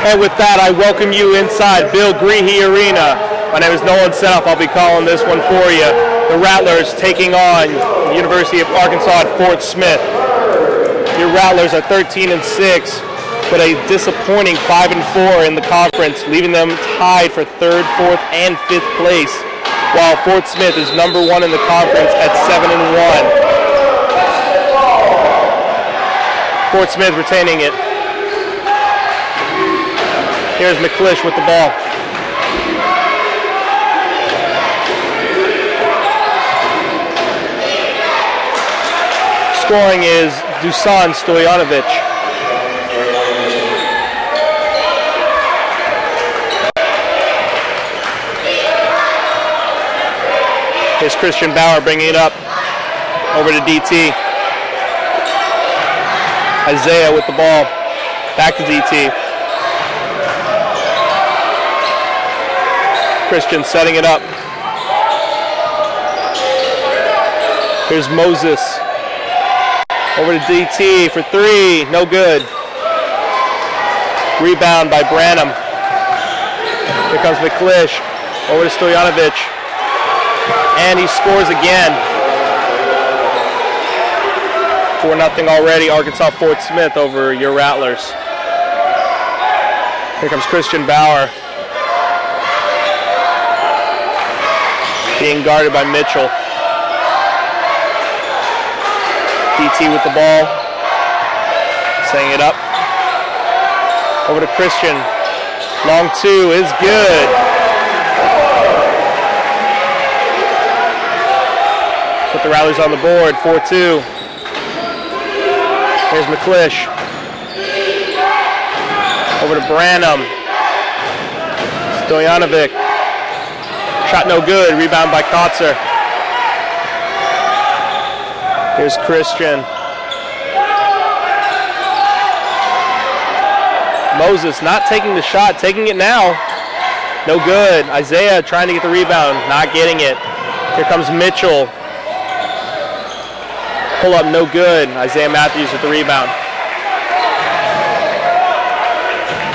And with that, I welcome you inside Bill Greehey Arena. My name is Nolan Senoff. I'll be calling this one for you. The Rattlers taking on the University of Arkansas at Fort Smith. Your Rattlers are 13-6, but a disappointing 5-4 in the conference, leaving them tied for 3rd, 4th, and 5th place, while Fort Smith is #1 in the conference at 7-1. Fort Smith retaining it. Here's McClish with the ball. Scoring is Dusan Stojanovic. Here's Christian Bauer bringing it up over to DT. Isaiah with the ball. Back to DT. Christian setting it up. Here's Moses. Over to DT for 3. No good. Rebound by Branham. Here comes McClish. Over to Stojanovic. And he scores again. 4-0 already. Arkansas Fort Smith over your Rattlers. Here comes Christian Bauer. Being guarded by Mitchell. DT with the ball. Setting it up. Over to Christian. Long 2 is good. Put the Rattlers on the board. 4-2. Here's McClish. Over to Branham. Stojanovic. Shot no good. Rebound by Kotzer. Here's Christian. Moses not taking the shot, taking it now. No good. Isaiah trying to get the rebound, not getting it. Here comes Mitchell. Pull up, no good. Isaiah Matthews with the rebound.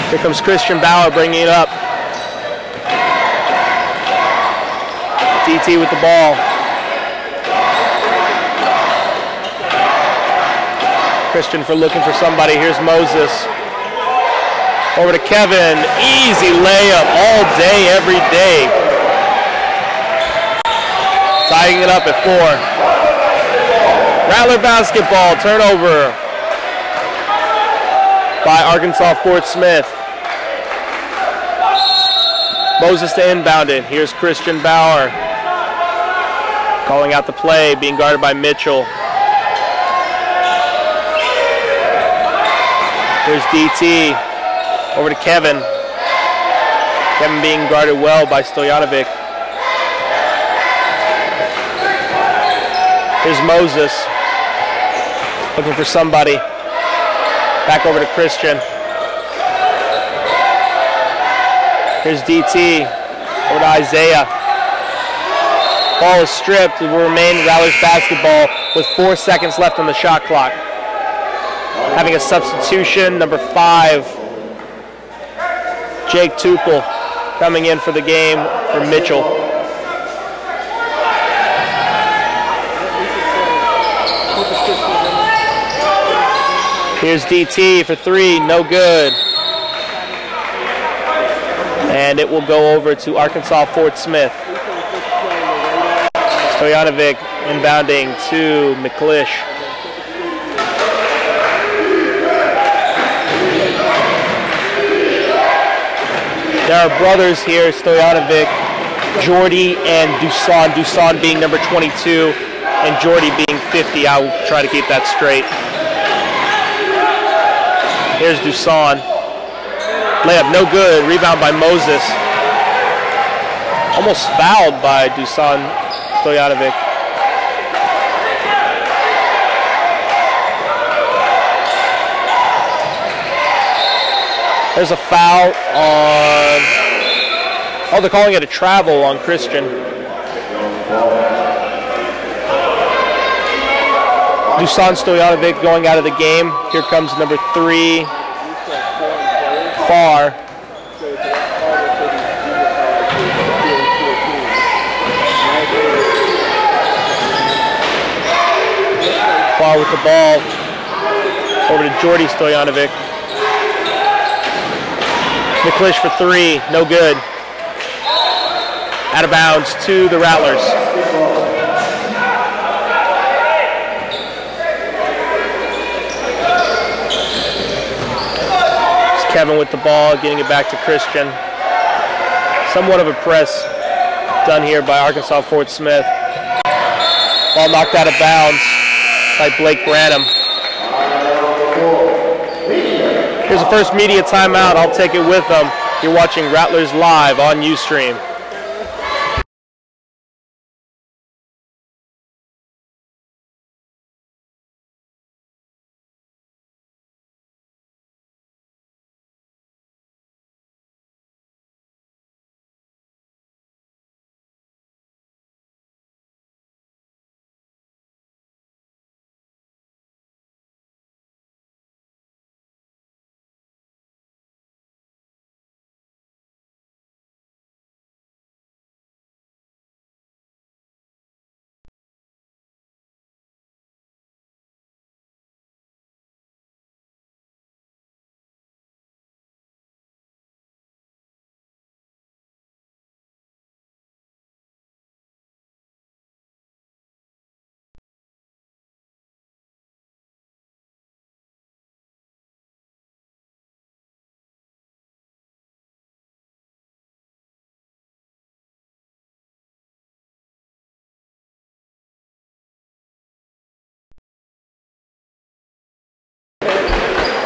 Here comes Christian Bauer bringing it up. DT with the ball. Christian looking for somebody. Here's Moses. Over to Kevin. Easy layup all day, every day. Tying it up at 4. Rattler basketball turnover by Arkansas Fort Smith. Moses to inbound it. Here's Christian Bauer. Calling out the play, being guarded by Mitchell. Here's DT over to Kevin. Kevin being guarded well by Stojanovic. Here's Moses looking for somebody. Back over to Christian. Here's DT over to Isaiah. Ball is stripped. It will remain Rattlers basketball with 4 seconds left on the shot clock. Having a substitution, number 5, Jake Tupel, coming in for the game for Mitchell. Here's DT for 3, no good. And it will go over to Arkansas Fort Smith. Stojanovic inbounding to McClish. There are brothers here, Stojanovic, Jordy and Dusan. Dusan being number 22 and Jordy being 50. I'll try to keep that straight. Here's Dusan. Layup no good. Rebound by Moses. Almost fouled by Dusan Stojanovic. There's a foul on... Oh, they're calling it a travel on Christian. Dusan Stojanovic going out of the game. Here comes number 3, Far. Far with the ball. Over to Jordy Stojanovic. McClish for 3, no good. Out of bounds to the Rattlers. It's Kevin with the ball, getting it back to Christian. Somewhat of a press done here by Arkansas Fort Smith. Ball knocked out of bounds by Blake Branham. Here's the first media timeout. I'll take it with them. You're watching Rattlers Live on Ustream.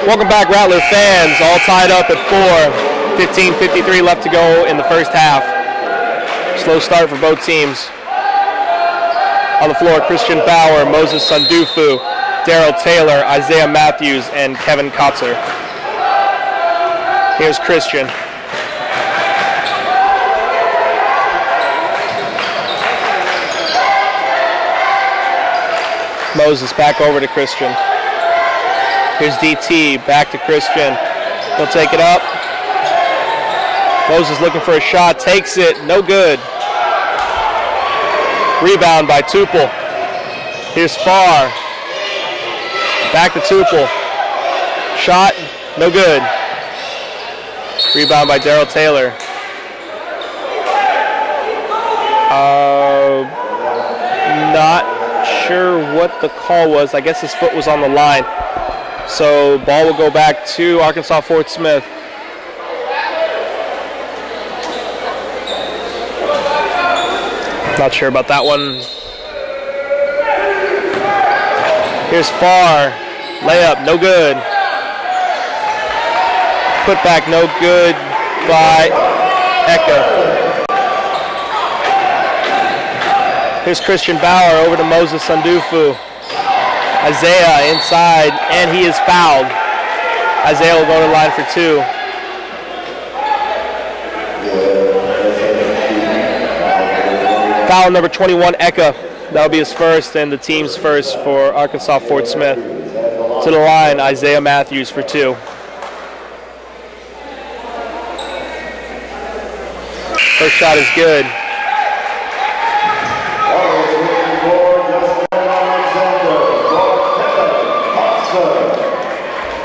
Welcome back, Rattler fans. All tied up at 4. 15:53 left to go in the first half. Slow start for both teams. On the floor, Christian Bauer, Moses Sandufu, Daryl Taylor, Isaiah Matthews, and Kevin Kotzer. Here's Christian. Moses back over to Christian. Here's DT, back to Christian. He'll take it up. Moses looking for a shot, takes it, no good. Rebound by Tupel. Here's Farr. Back to Tupel. Shot, no good. Rebound by Daryl Taylor. Not sure what the call was. I guess his foot was on the line. So ball will go back to Arkansas Fort Smith. Not sure about that one. Here's Farr. Layup, no good. Put back no good by Eka. Here's Christian Bauer over to Moses Sandufu. Isaiah inside, and he is fouled. Isaiah will go to the line for 2. Foul number 21, Eka. That'll be his first and the team's first for Arkansas Fort Smith. To the line, Isaiah Matthews for 2. First shot is good.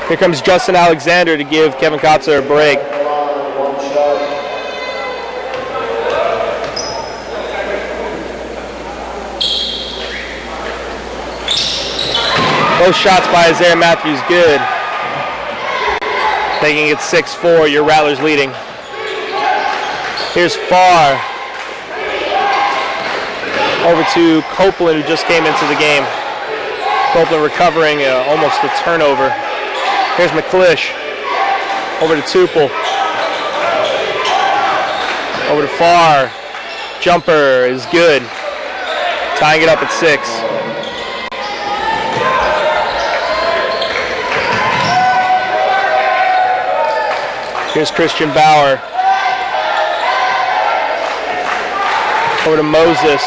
Here comes Justin Alexander to give Kevin Kotzer a break. Both shots by Isaiah Matthews good. Taking it 6-4, your Rattlers leading. Here's Farr. Over to Copeland, who just came into the game. Copeland recovering almost a turnover. Here's McClish. Over to Tupel. Over to Farr. Jumper is good. Tying it up at 6. Here's Christian Bauer. Over to Moses.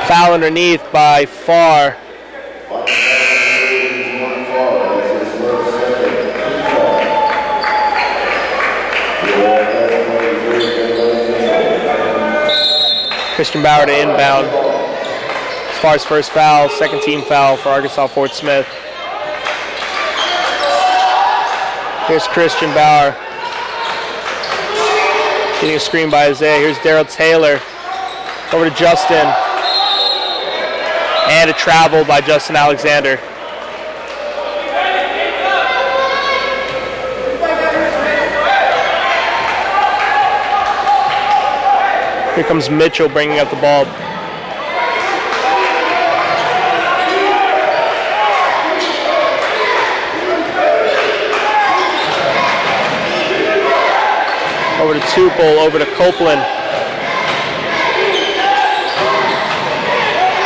Foul underneath by Farr. Christian Bauer to inbound. As far as first foul, second team foul for Arkansas Fort Smith. Here's Christian Bauer. Getting a screen by Isaiah. Here's Daryl Taylor. Over to Justin. And a travel by Justin Alexander. Here comes Mitchell bringing up the ball. Over to Tupel, over to Copeland.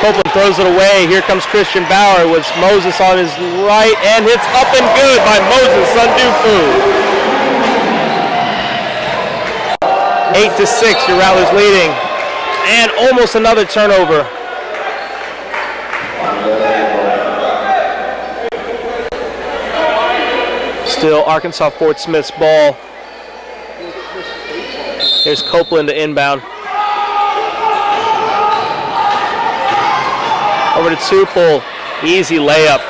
Copeland throws it away. Here comes Christian Bauer with Moses on his right, and hits up and good by Moses Sandufu. 8-6, your Rattlers leading. And almost another turnover. Still Arkansas Fort Smith's ball. Here's Copeland to inbound. Over to Tupel. Easy layup.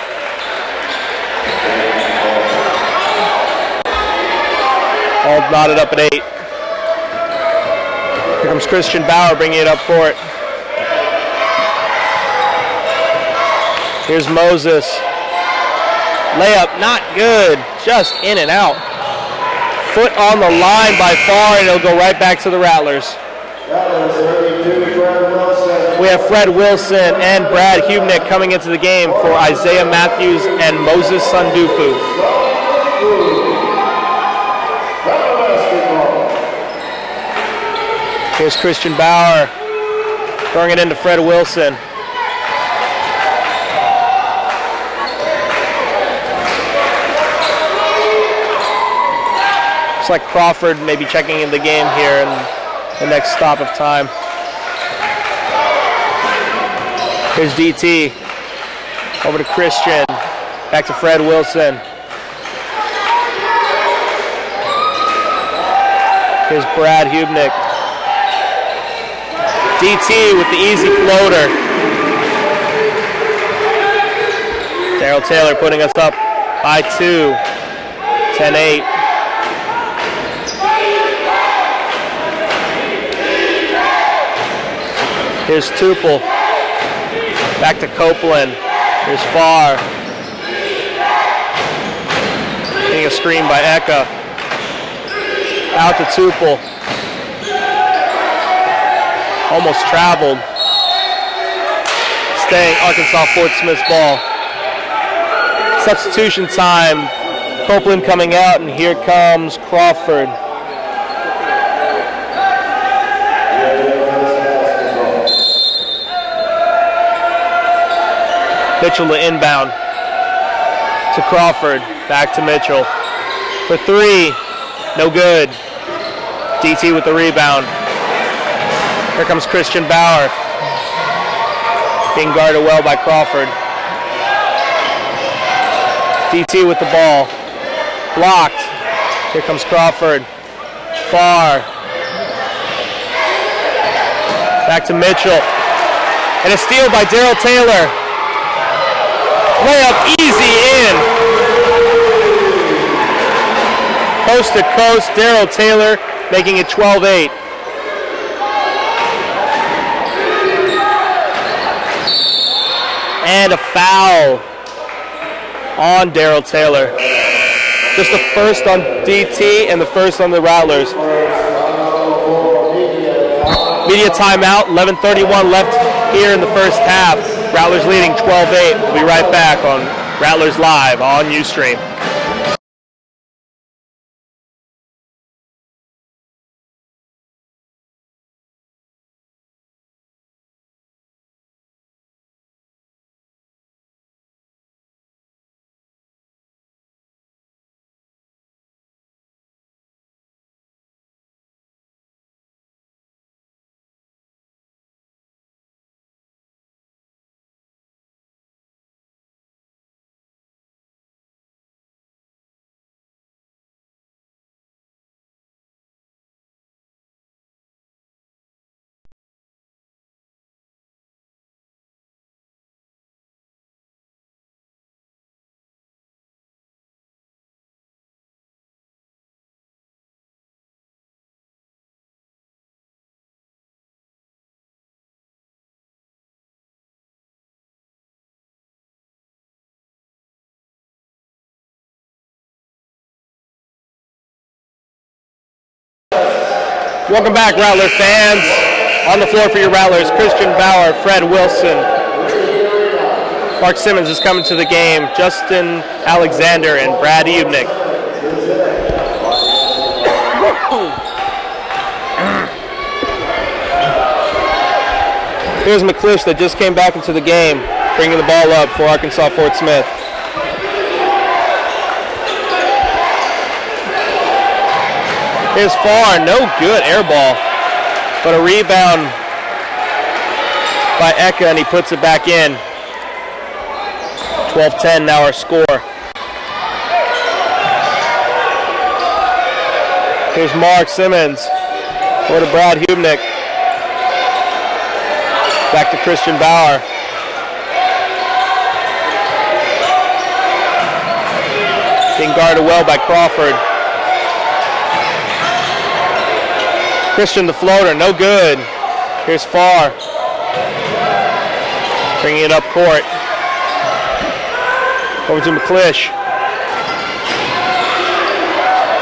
All knotted up at 8. Here comes Christian Bauer bringing it up court. Here's Moses. Layup not good. Just in and out. Foot on the line by Farr, and it'll go right back to the Rattlers. We have Fred Wilson and Brad Hubnick coming into the game for Isaiah Matthews and Moses Sandufu. Here's Christian Bauer throwing it into Fred Wilson. Looks like Crawford may be checking in the game here in the next stop of time. Here's DT. Over to Christian. Back to Fred Wilson. Here's Brad Hubnick. DT with the easy floater. Daryl Taylor putting us up by 2. 10-8. Here's Tupel. Back to Copeland. Here's Farr. Getting a screen by Eka. Out to Tupel. Almost traveled. Staying Arkansas Fort Smith's ball. Substitution time. Copeland coming out, and here comes Crawford. Mitchell to inbound. To Crawford. Back to Mitchell. For three. No good. DT with the rebound. Here comes Christian Bauer. Being guarded well by Crawford. DT with the ball. Blocked. Here comes Crawford. Far. Back to Mitchell. And a steal by Darrell Taylor. Layup easy in. Coast to coast, Darrell Taylor making it 12-8. And a foul on Darrell Taylor. Just the first on DT and the first on the Rattlers. Media timeout, 11:31 left here in the first half. Rattlers leading 12-8. We'll be right back on Rattlers Live on Ustream. Welcome back, Rattler fans. On the floor for your Rattlers, Christian Bauer, Fred Wilson. Mark Simmons is coming to the game. Justin Alexander and Brad Ebnick. Here's McClish that just came back into the game, bringing the ball up for Arkansas Fort Smith. Here's Far, no good air ball, but a rebound by Eka, and he puts it back in. 12-10 now our score. Here's Mark Simmons, over to Brad Hubnick. Back to Christian Bauer. Being guarded well by Crawford. Christian the floater, no good. Here's Far. Bringing it up court. Over to McClish.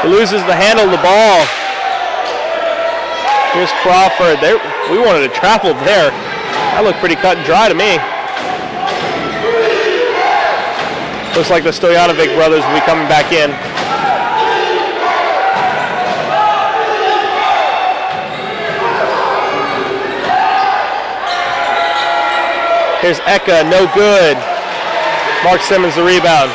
He loses the handle of the ball. Here's Crawford. We wanted to travel there. That looked pretty cut and dry to me. Looks like the Stojanovic brothers will be coming back in. Here's Eka, no good. Mark Simmons the rebound.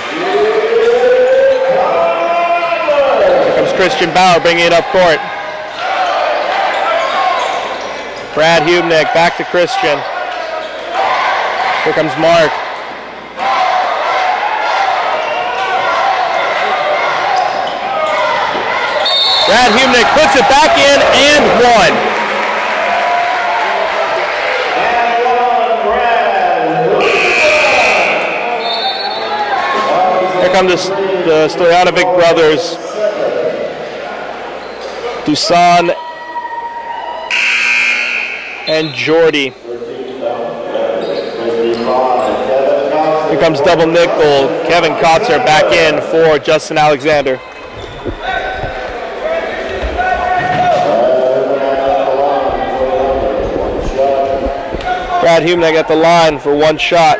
Here comes Christian Bauer bringing it up court. Brad Hubnick back to Christian. Here comes Mark. Brad Hubnick puts it back in and one. Here come the Stojanovic brothers. Dusan and Jordy. Here comes double nickel. Kevin Kotzer back in for Justin Alexander. Brad Hubnick at the line for one shot.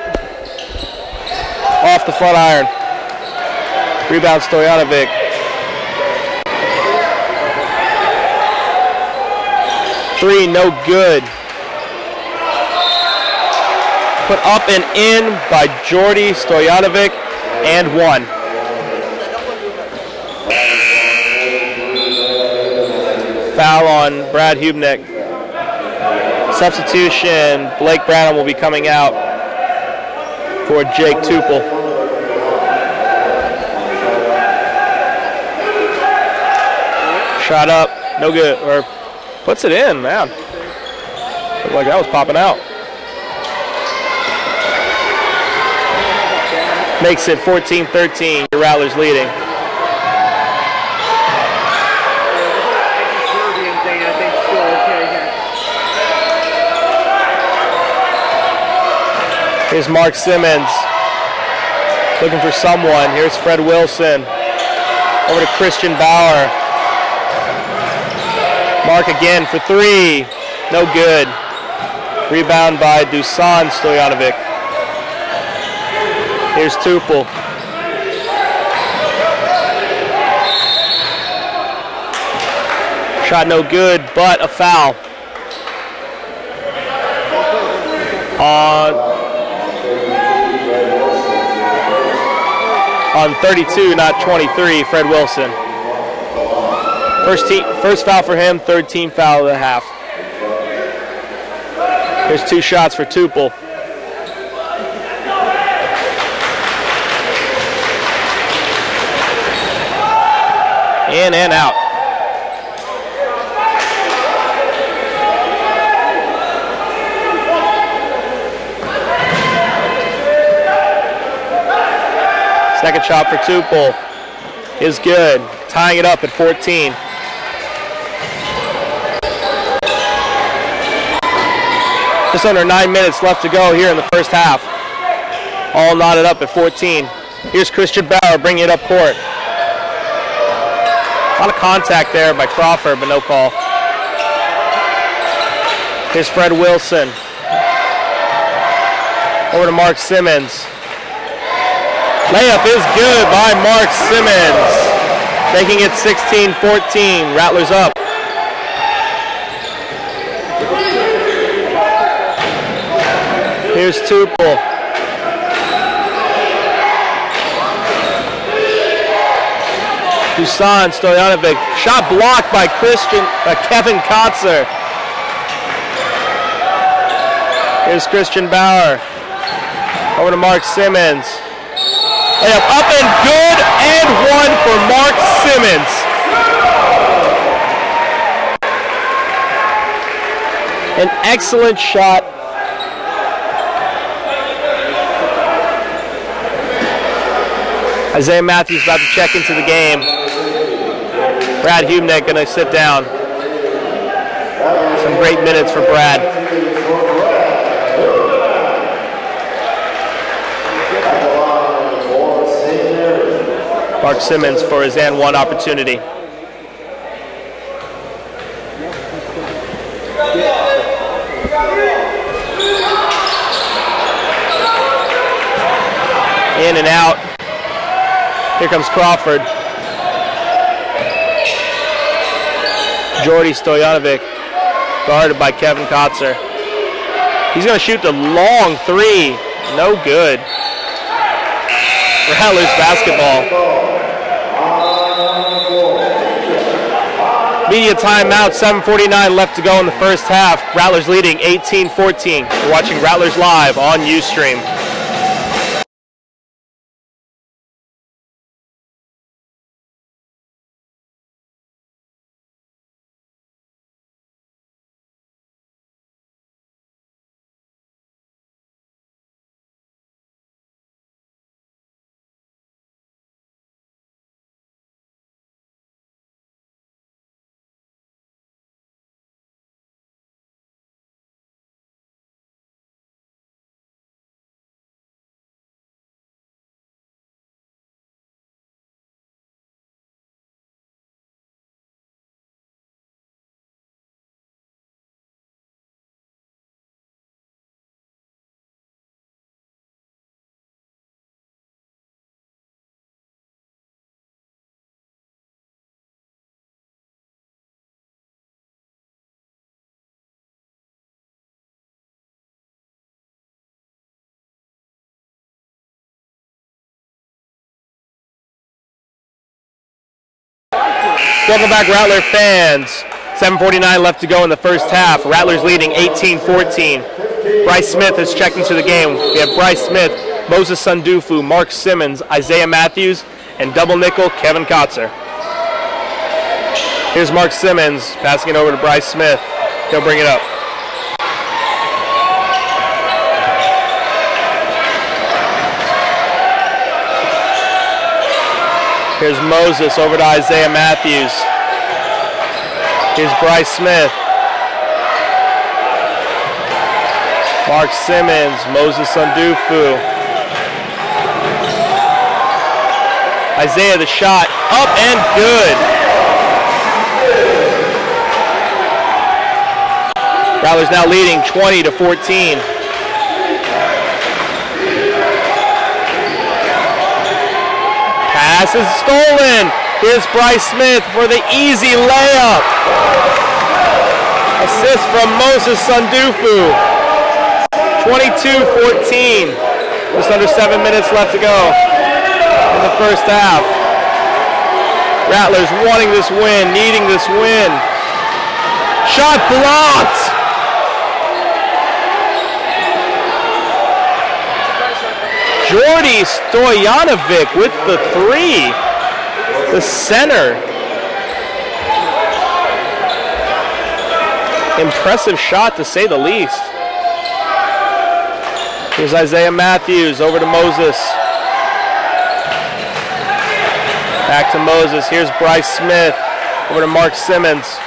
Off the front iron. Rebound Stojanovic. Three, no good. Put up and in by Jordy Stojanovic, and one. Foul on Brad Hubnick. Substitution, Blake Branham will be coming out for Jake Tupel. Shot up, no good, or puts it in, man. Looked like that was popping out. Makes it 14-13, the Rattlers leading. Here's Mark Simmons looking for someone. Here's Fred Wilson. Over to Christian Bauer. Mark again for three. No good. Rebound by Dusan Stojanovic. Here's Tupel. Shot no good, but a foul. On 32, not 23, Fred Wilson. First foul for him, third team foul of the half. Here's two shots for Tupel. In and out. Second shot for Tupel is good, tying it up at 14. Just under 9 minutes left to go here in the first half. All knotted up at 14. Here's Christian Bauer bringing it up court. A lot of contact there by Crawford, but no call. Here's Fred Wilson. Over to Mark Simmons. Layup is good by Mark Simmons, making it 16-14. Rattlers up. Here's Tupel. Dusan Stojanovic. Shot blocked by Kevin Kotzer. Here's Christian Bauer. Over to Mark Simmons. Layup up and good, and one for Mark Simmons. An excellent shot. Isaiah Matthews about to check into the game. Brad Hubnick going to sit down. Some great minutes for Brad. Mark Simmons for his and one opportunity. In and out. Here comes Crawford. Jordy Stojanovic, guarded by Kevin Kotzer. He's going to shoot the long three. No good. Rattlers basketball. Media timeout, 7:49 left to go in the first half. Rattlers leading 18-14. You're watching Rattlers Live on Ustream. Welcome back, Rattler fans. 7:49 left to go in the first half. Rattlers leading 18-14. Bryce Smith has checked into the game. We have Bryce Smith, Moses Sundufu, Mark Simmons, Isaiah Matthews, and double nickel Kevin Kotzer. Here's Mark Simmons passing it over to Bryce Smith. He'll bring it up. Here's Moses over to Isaiah Matthews. Here's Bryce Smith. Mark Simmons, Moses Sundufu. Isaiah the shot, up and good. Rattlers now leading 20-14. Pass is stolen. Here's Bryce Smith for the easy layup. Assist from Moses Sundufu. 22-14. Just under 7 minutes left to go in the first half. Rattlers wanting this win, needing this win. Shot blocked. Jordy Stojanovic with the three. The center. Impressive shot to say the least. Here's Isaiah Matthews over to Moses. Back to Moses. Here's Bryce Smith over to Mark Simmons.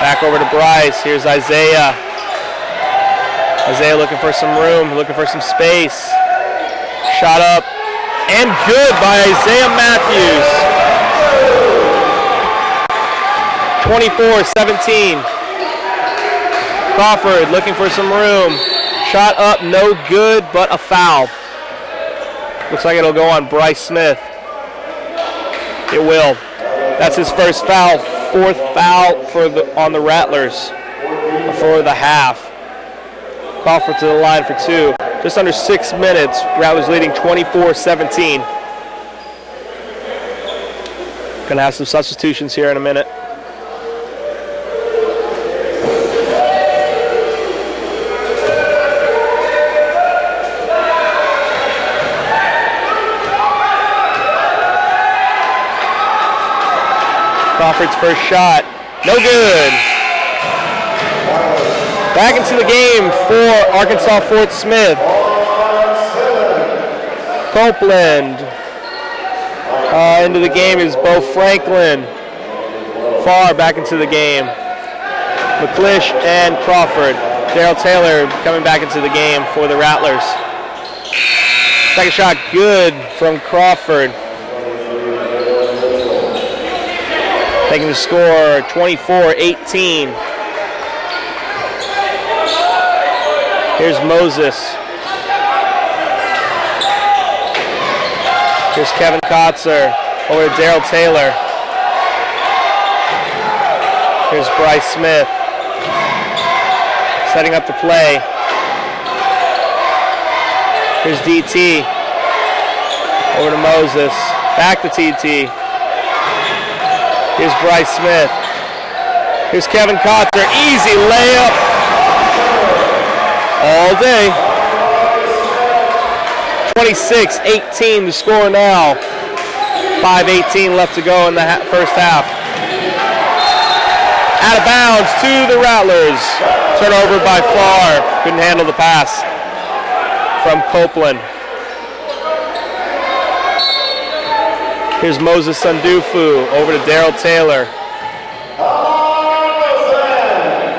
Back over to Bryce. Here's Isaiah. Isaiah looking for some room, looking for some space. Shot up and good by Isaiah Matthews. 24-17. Crawford looking for some room. Shot up, no good, but a foul. Looks like it'll go on Bryce Smith. It will. That's his first foul, fourth foul on the Rattlers for the half. Crawford to the line for two. Just under 6 minutes, Rattlers leading 24-17. Gonna have some substitutions here in a minute. Crawford's first shot, no good. Back into the game for Arkansas Fort Smith. Copeland. Into the game is Bo Franklin. Farr back into the game. McClish and Crawford. Daryl Taylor coming back into the game for the Rattlers. Second shot good from Crawford. Taking the score 24-18. Here's Moses. Here's Kevin Kotzer over to Daryl Taylor. Here's Bryce Smith. Setting up the play. Here's DT. Over to Moses. Back to TT. Here's Bryce Smith. Here's Kevin Kotzer. Easy layup. All day. 26-18 the score now. 5:18 left to go in the first half. Out of bounds to the Rattlers. Turnover by Farr. Couldn't handle the pass from Copeland. Here's Moses Sundufu over to Daryl Taylor.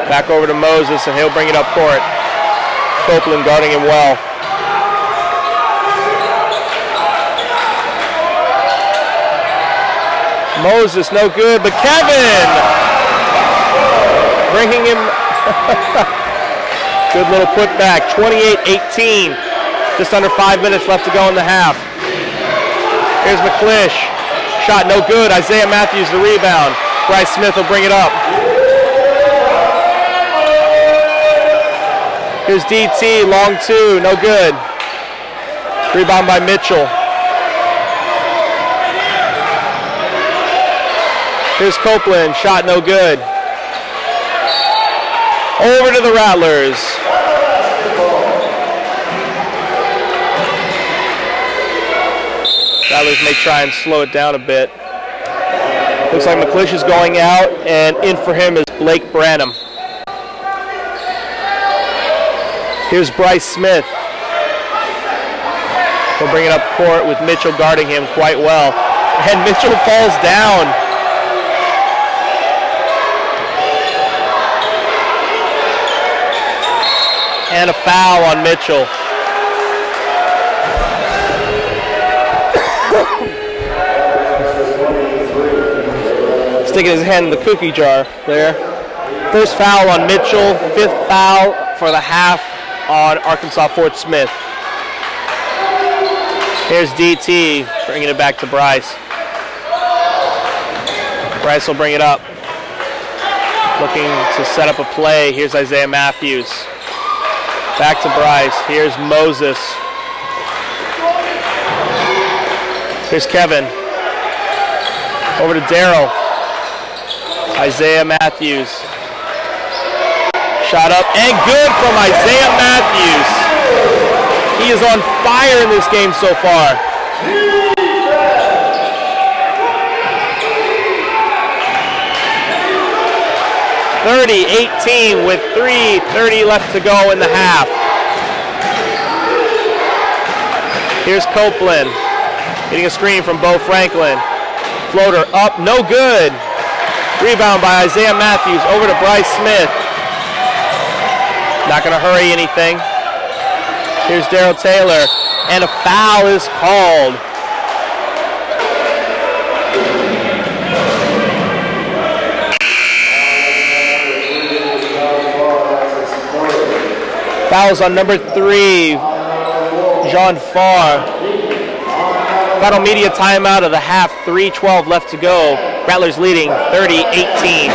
Back over to Moses, and he'll bring it up court. Copeland guarding him well. Moses, no good, but Kevin bringing him. Good little putback. 28-18. Just under 5 minutes left to go in the half. Here's McClish. Shot no good. Isaiah Matthews the rebound. Bryce Smith will bring it up. Here's DT, long two, no good. Rebound by Mitchell. Here's Copeland, shot no good. Over to the Rattlers. Rattlers may try and slow it down a bit. Looks like McClish is going out, and in for him is Blake Branham. Here's Bryce Smith. He'll bring it up court with Mitchell guarding him quite well. And Mitchell falls down. And a foul on Mitchell. Sticking his hand in the cookie jar there. First foul on Mitchell, 5th foul for the half on Arkansas Fort Smith. Here's DT, bringing it back to Bryce. Bryce will bring it up. Looking to set up a play. Here's Isaiah Matthews. Back to Bryce. Here's Moses. Here's Kevin. Over to Darryl. Isaiah Matthews. Shot up and good from Isaiah Matthews. He is on fire in this game so far. (30-18) with 3:30 left to go in the half. Here's Copeland getting a screen from Bo Franklin. Floater up, no good. Rebound by Isaiah Matthews over to Bryce Smith. Not going to hurry anything. Here's Darryl Taylor, and a foul is called. Fouls on number 3, Jean Farr. Final media timeout of the half, 3:12 left to go. Rattlers leading 30-18.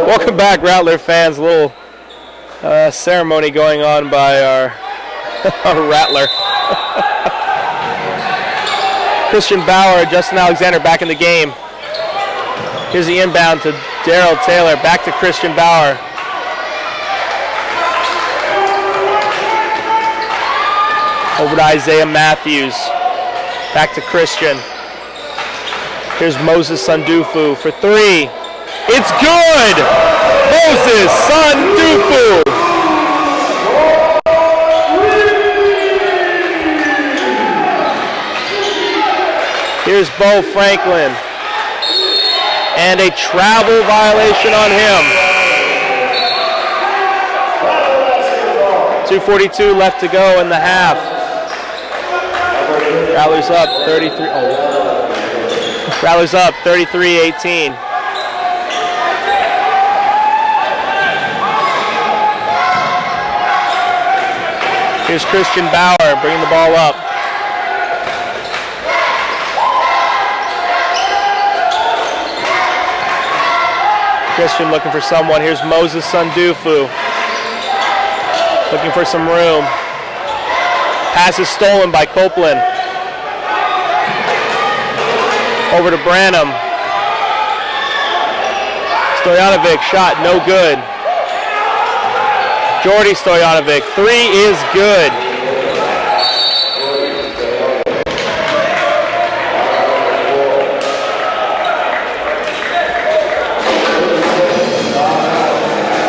Welcome back, Rattler fans. A little ceremony going on by our Rattler. Christian Bauer, Justin Alexander back in the game. Here's the inbound to Darryl Taylor. Back to Christian Bauer. Over to Isaiah Matthews. Back to Christian. Here's Moses Sandufu for 3. It's good! Moses Sandufu! Here's Bo Franklin. And a travel violation on him. 2:42 left to go in the half. Rattlers up 33. Rattlers up 33-18. Here's Christian Bauer bringing the ball up. Christian looking for someone. Here's Moses Sandufu. Looking for some room. Pass is stolen by Copeland. Over to Branham. Stojanovic shot no good. Jordy Stojanovic, 3 is good.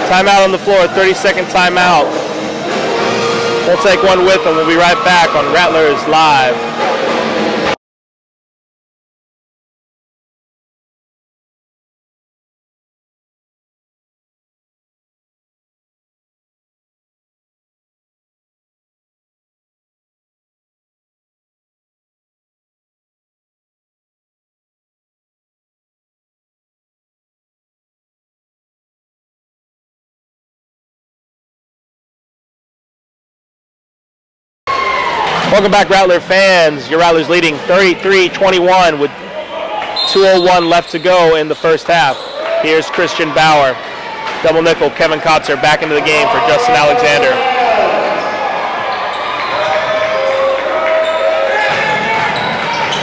Timeout on the floor, 30-second timeout. We'll take one with them. We'll be right back on Rattlers Live. Welcome back, Rattler fans. Your Rattlers leading 33-21 with 2:01 left to go in the first half. Here's Christian Bauer. Double nickel, Kevin Kotzer back into the game for Justin Alexander.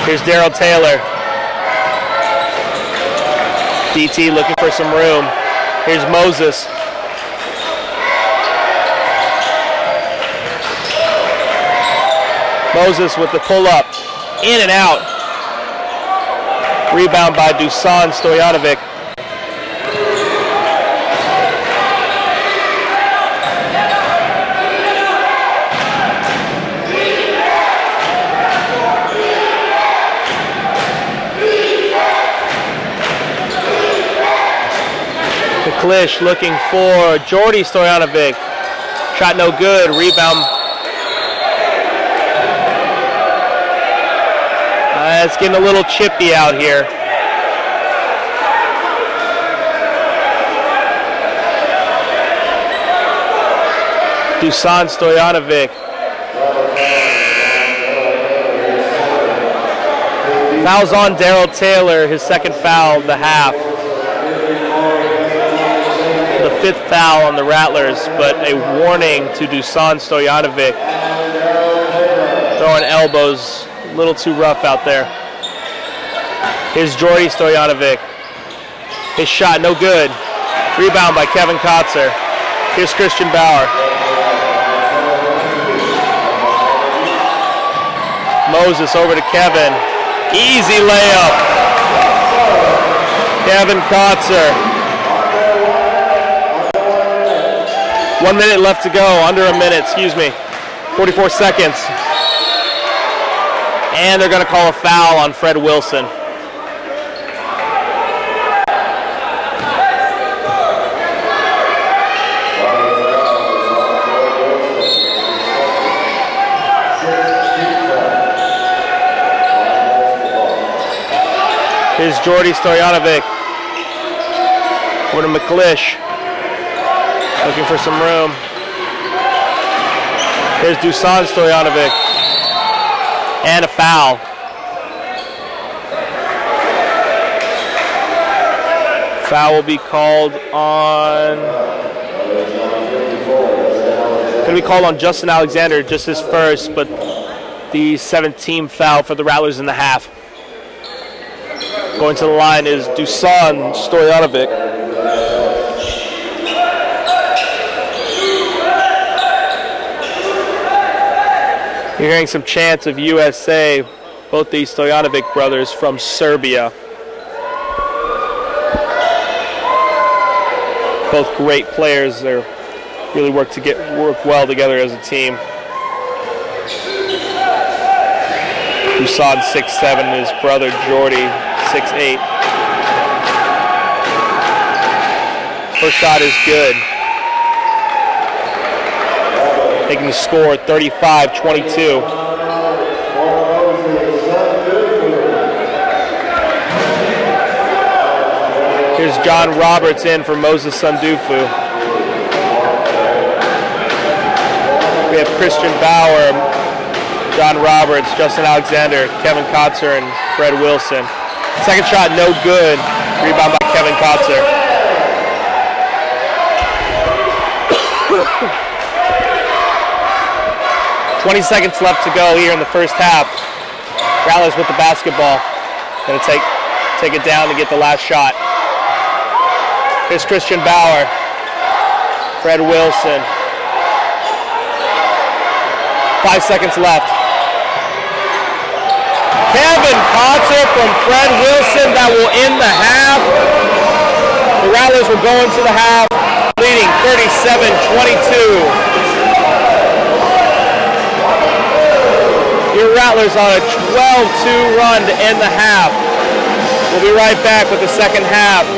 Here's Daryl Taylor. DT looking for some room. Here's Moses. Moses with the pull-up, in and out. Rebound by Dusan Stojanovic. McClish looking for Jordy Stojanovic. Shot no good, rebound. It's getting a little chippy out here. Dusan Stojanovic. Fouls on Daryl Taylor, his second foul of the half. The 5th foul on the Rattlers, but a warning to Dusan Stojanovic. Throwing elbows. A little too rough out there. Here's Jordy Stojanovic. His shot no good. Rebound by Kevin Kotzer. Here's Christian Bauer. Moses over to Kevin. Easy layup. Kevin Kotzer. 1 minute left to go. Under a minute, excuse me. 44 seconds. And they're going to call a foul on Fred Wilson. Here's Jordy Stojanovic. Over to McClish. Looking for some room. Here's Dusan Stojanovic. And a foul. Foul will be called on. Going to be called on Justin Alexander, just his first, but the 17th foul for the Rattlers in the half. Going to the line is Dusan Stojanovic. You're hearing some chants of USA, both these Stojanovic brothers from Serbia. Both great players. They really work well together as a team. Dusan 6'7", his brother Jordy 6'8". First shot is good. Taking the score 35-22. Here's John Roberts in for Moses Sundufu. We have Christian Bauer, John Roberts, Justin Alexander, Kevin Kotzer, and Fred Wilson. Second shot no good. Rebound by Kevin Kotzer. 20 seconds left to go here in the first half. Rattlers with the basketball. Going to take it down to get the last shot. Here's Christian Bauer. Fred Wilson. 5 seconds left. Kevin Kotzer from Fred Wilson. That will end the half. The Rattlers will go into the half leading 37-22. Your Rattlers on a 12-2 run to end the half. We'll be right back with the second half.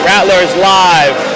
Rattlers live.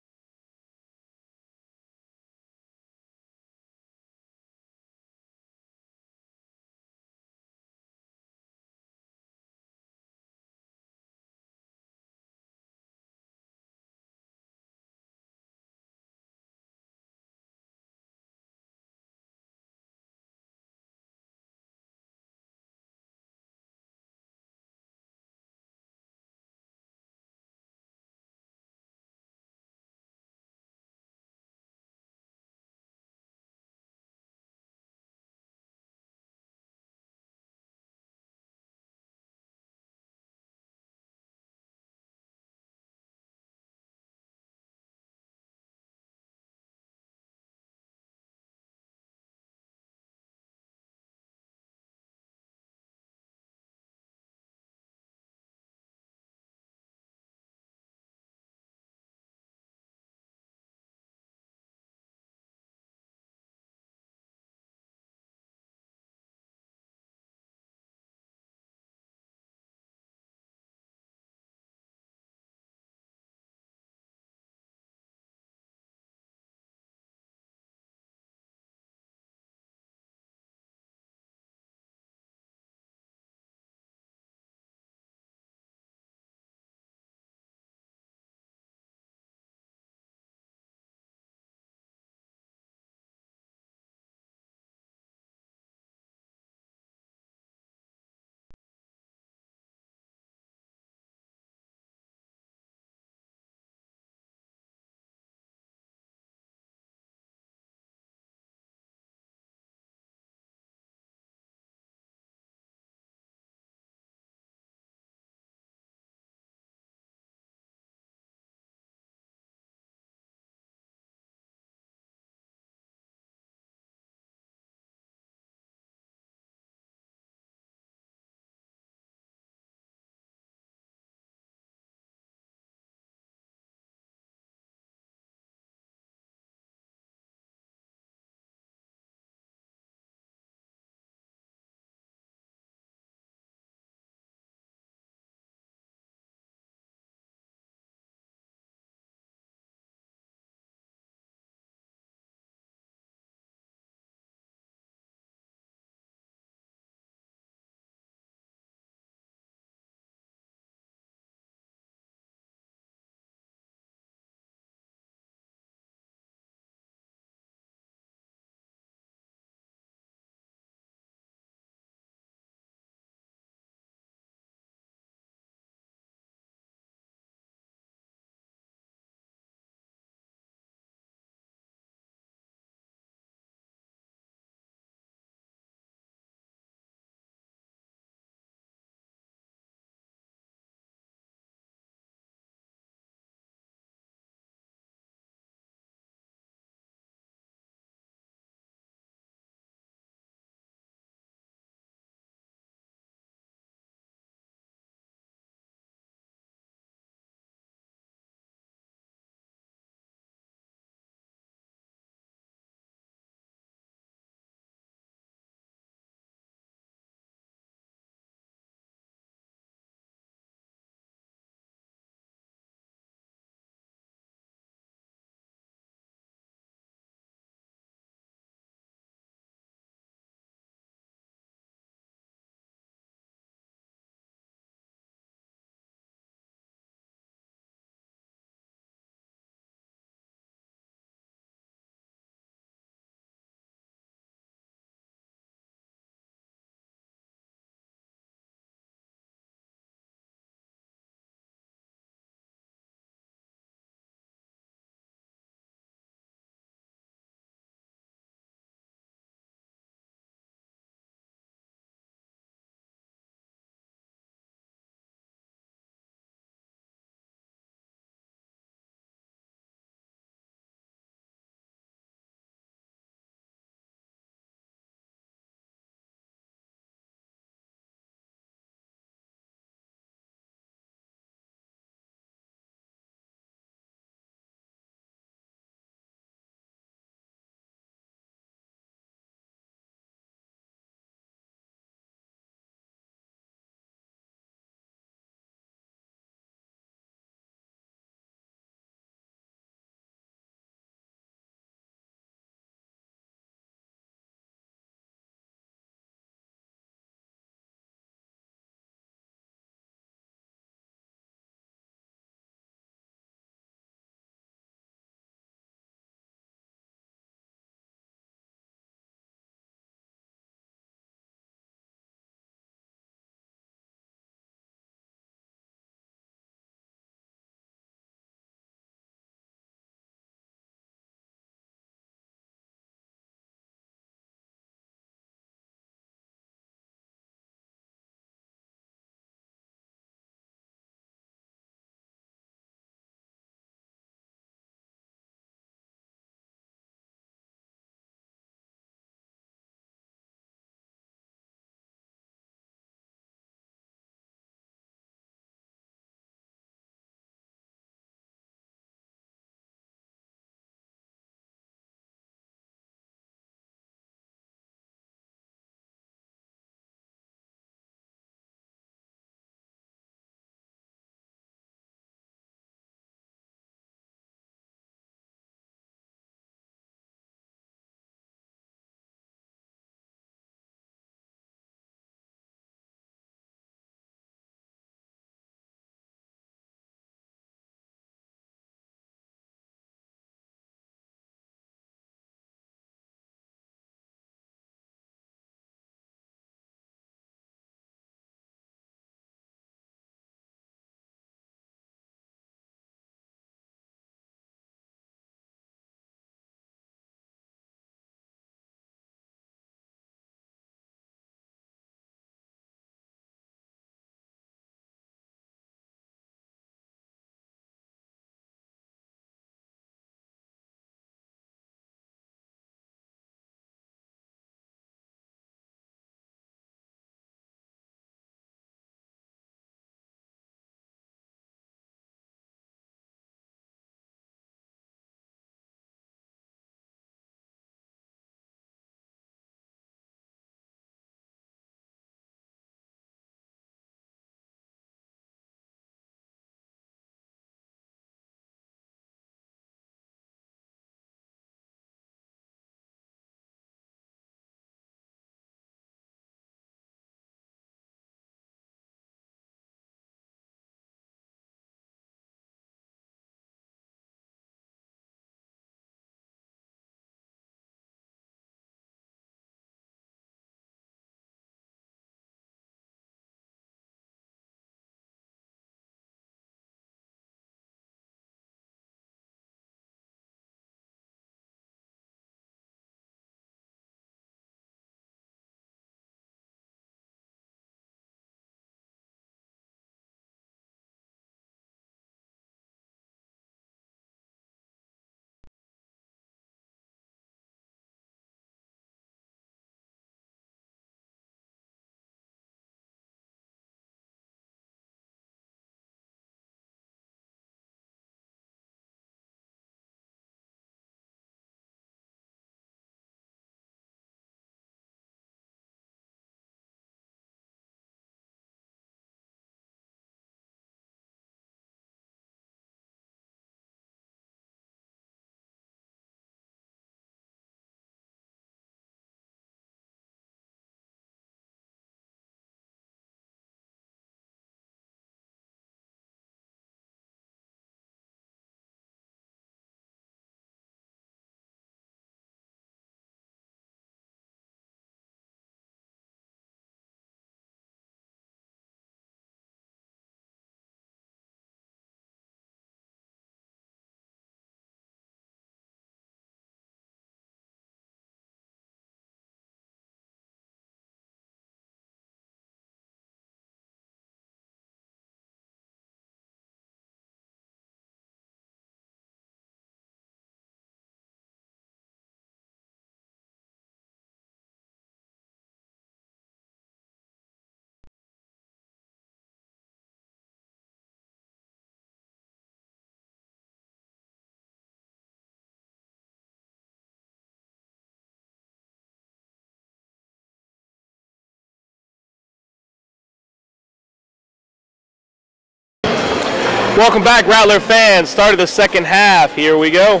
Welcome back, Rattler fans. Start of the second half. Here we go.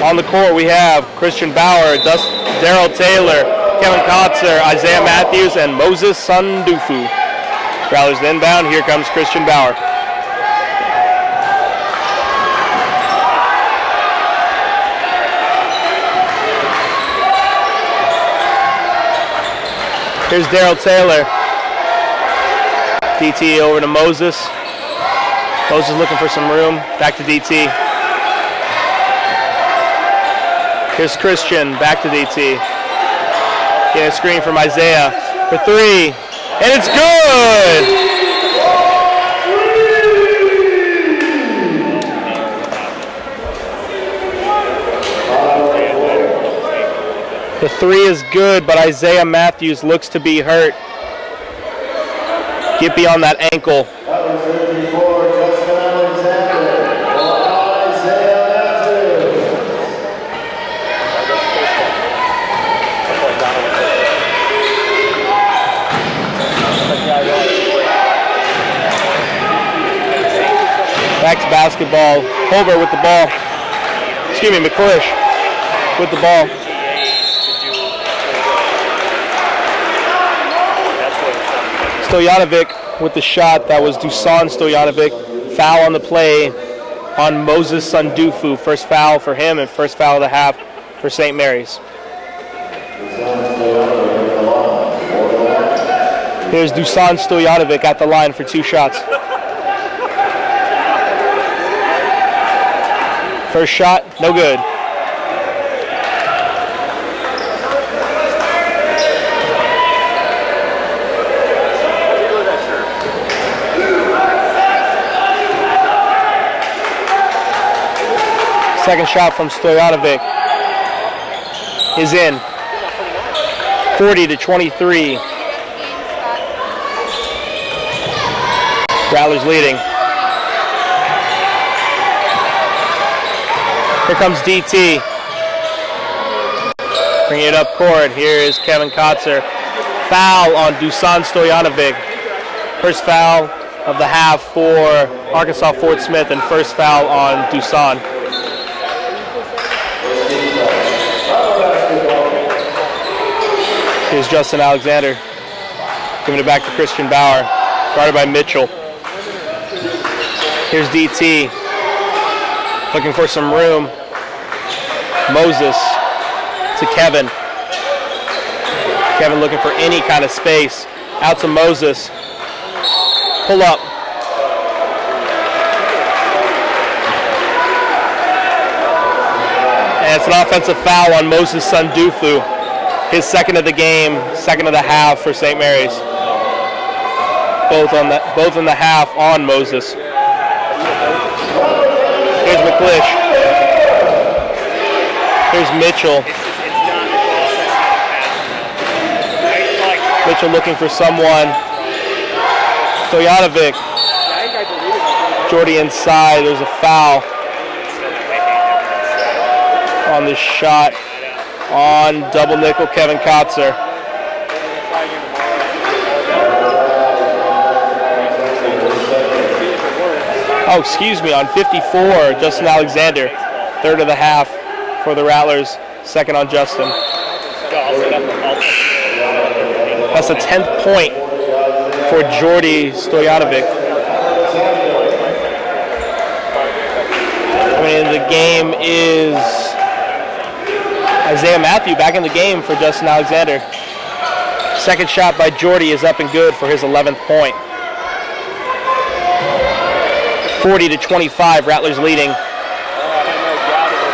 On the court, we have Christian Bauer, Daryl Taylor, Kevin Kotzer, Isaiah Matthews, and Moses Sandufu. Rattlers inbound. Here comes Christian Bauer. Here's Daryl Taylor. DT over to Moses. Moses looking for some room. Back to DT. Here's Christian. Back to DT. Getting a screen from Isaiah for three. And it's good! The three is good, but Isaiah Matthews looks to be hurt. Gippy on that ankle. Back to basketball. Holbert with the ball. Excuse me, McClish with the ball. Stojanovic with the shot. That was Dusan Stojanovic. Foul on the play on Moses Sandufu. First foul for him and first foul of the half for St. Mary's. Here's Dusan Stojanovic at the line for two shots. First shot, no good. Second shot from Stojanovic is in. 40-23. Rattlers leading. Here comes DT. Bringing it up court. Here is Kevin Kotzer. Foul on Dusan Stojanovic. First foul of the half for Arkansas Fort Smith and first foul on Dusan. Here's Justin Alexander. Giving it back to Christian Bauer. Guarded by Mitchell. Here's DT. Looking for some room. Moses to Kevin. Kevin looking for any kind of space. Out to Moses. Pull up. And it's an offensive foul on Moses Sandufu. His second of the game, second of the half for St. Mary's. Both in the half on Moses. Here's McClish. Here's Mitchell. Mitchell looking for someone. Stojanovic. Jordy inside. There's a foul on this shot on double nickel Kevin Kotzer. Oh, excuse me, on 54, Justin Alexander. Third of the half for the Rattlers. Second on Justin. That's the 10th point for Jordy Stojanovic. Coming into the game is Isaiah Matthew back in the game for Justin Alexander. Second shot by Jordy is up and good for his 11th point. 40-25, Rattlers leading.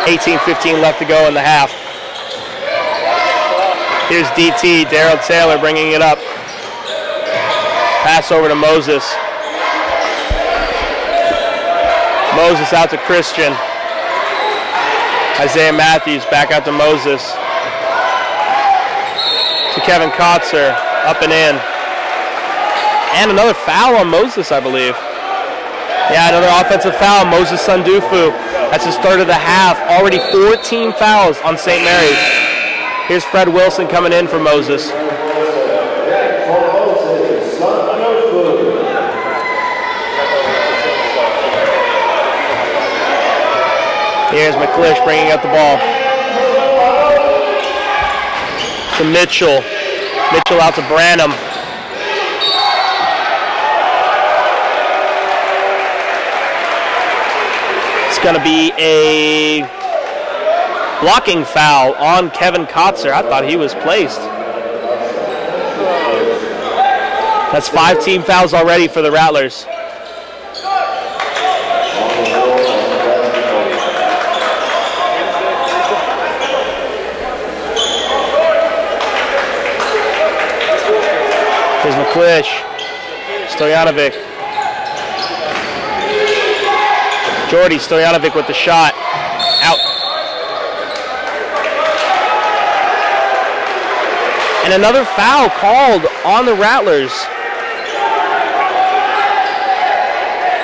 18-15 left to go in the half. Here's DT, Daryl Taylor bringing it up. Pass over to Moses. Moses out to Christian. Isaiah Matthews back out to Moses. To Kevin Kotzer, up and in. And another foul on Moses, I believe. Yeah, another offensive foul, Moses Sandufu. That's his third of the half. Already 14 fouls on St. Mary's. Here's Fred Wilson coming in for Moses. Here's McClish bringing up the ball. To Mitchell. Mitchell out to Branham. It's going to be a blocking foul on Kevin Kotzer. I thought he was placed. That's 5 team fouls already for the Rattlers. Here's McClish. Stojanovic. Jordy. Stojanovic with the shot. Out. And another foul called on the Rattlers.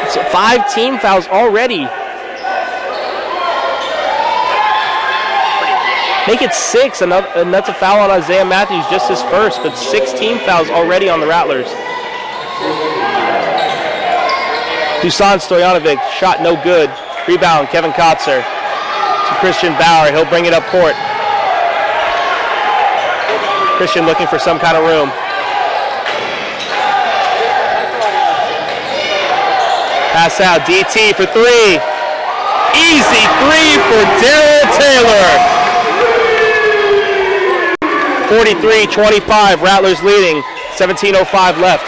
It's 5 team fouls already. Make it 6, and that's a foul on Isaiah Matthews, just his first, but 6 team fouls already on the Rattlers. Dusan Stojanovic, shot no good. Rebound, Kevin Kotzer. To Christian Bauer, he'll bring it up court. Christian looking for some kind of room. Pass out, DT for 3. Easy 3 for Darryl Taylor. 43-25, Rattlers leading, 17:05 left.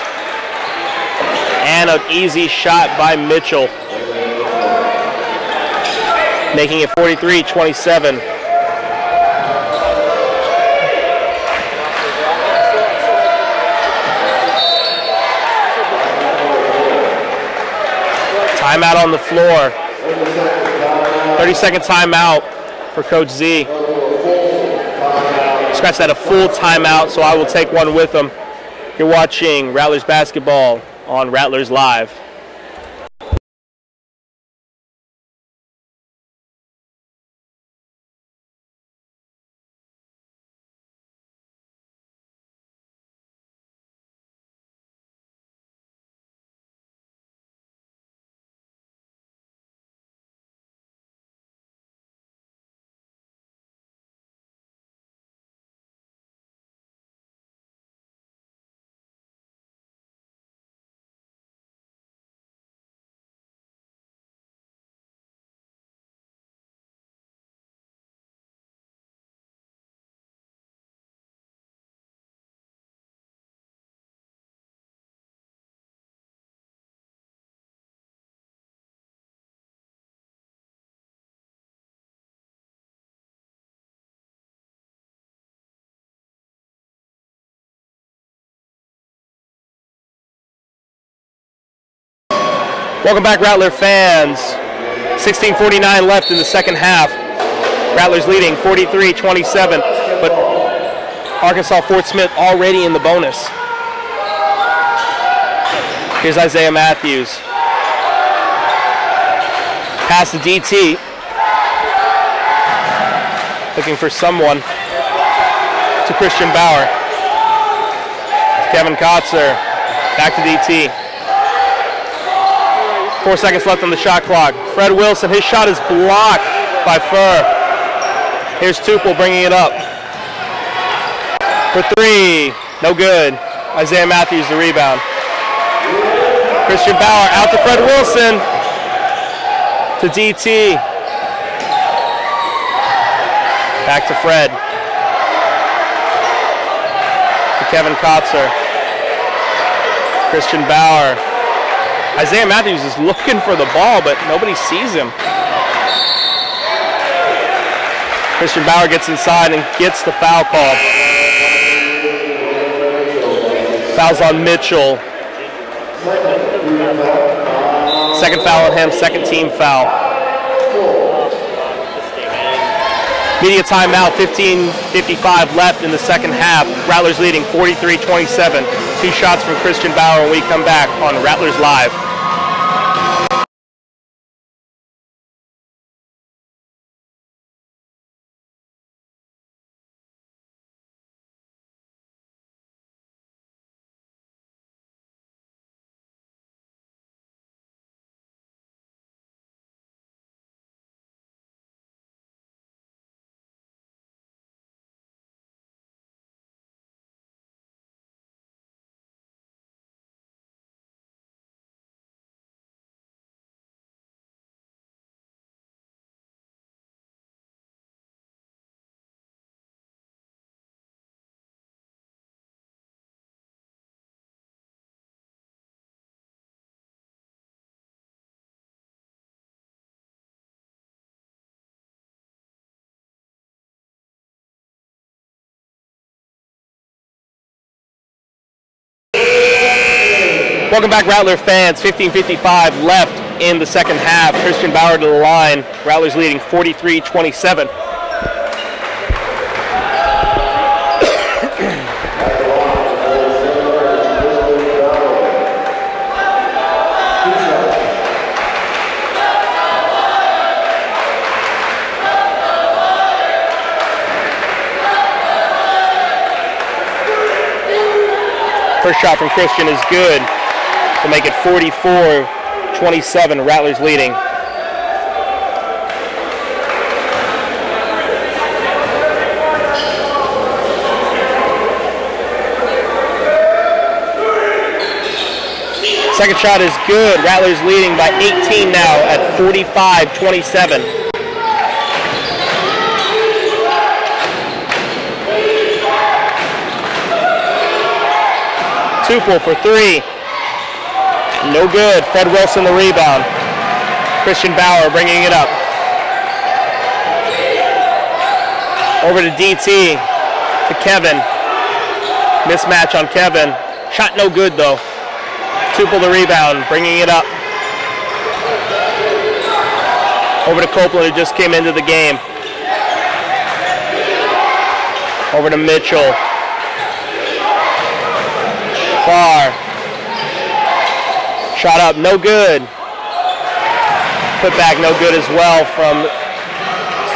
And an easy shot by Mitchell. Making it 43-27. Timeout on the floor. 30-second timeout for Coach Z. Scratch that, a full timeout, so I will take one with them. You're watching Rattlers basketball on Rattlers Live. Welcome back, Rattler fans. 16:49 left in the second half. Rattlers leading 43-27, but Arkansas Fort Smith already in the bonus. Here's Isaiah Matthews. Pass to DT. Looking for someone. To Christian Bauer. To Kevin Kotzer. Back to DT. 4 seconds left on the shot clock. Fred Wilson, his shot is blocked by Furr. Here's Tupel bringing it up. For 3, no good. Isaiah Matthews the rebound. Christian Bauer out to Fred Wilson. To DT. Back to Fred. To Kevin Kotzer. Christian Bauer. Isaiah Matthews is looking for the ball, but nobody sees him. Christian Bauer gets inside and gets the foul call. Fouls on Mitchell. Second foul on him, second team foul. Media timeout, 15:55 left in the second half. Rattlers leading 43-27. 2 shots from Christian Bauer when we come back on Rattlers Live. Welcome back, Rattler fans. 15:55 left in the second half. Christian Bauer to the line. Rattlers leading 43-27. First shot from Christian is good to make it 44-27, Rattlers leading. Second shot is good. Rattlers leading by 18 now at 45-27. Tupel for three. No good. Fred Wilson the rebound. Christian Bauer bringing it up. Over to DT. To Kevin. Mismatch on Kevin. Shot no good though. Tupel the rebound. Bringing it up. Over to Copeland who just came into the game. Over to Mitchell. Far. Shot up, no good. Put back, no good as well from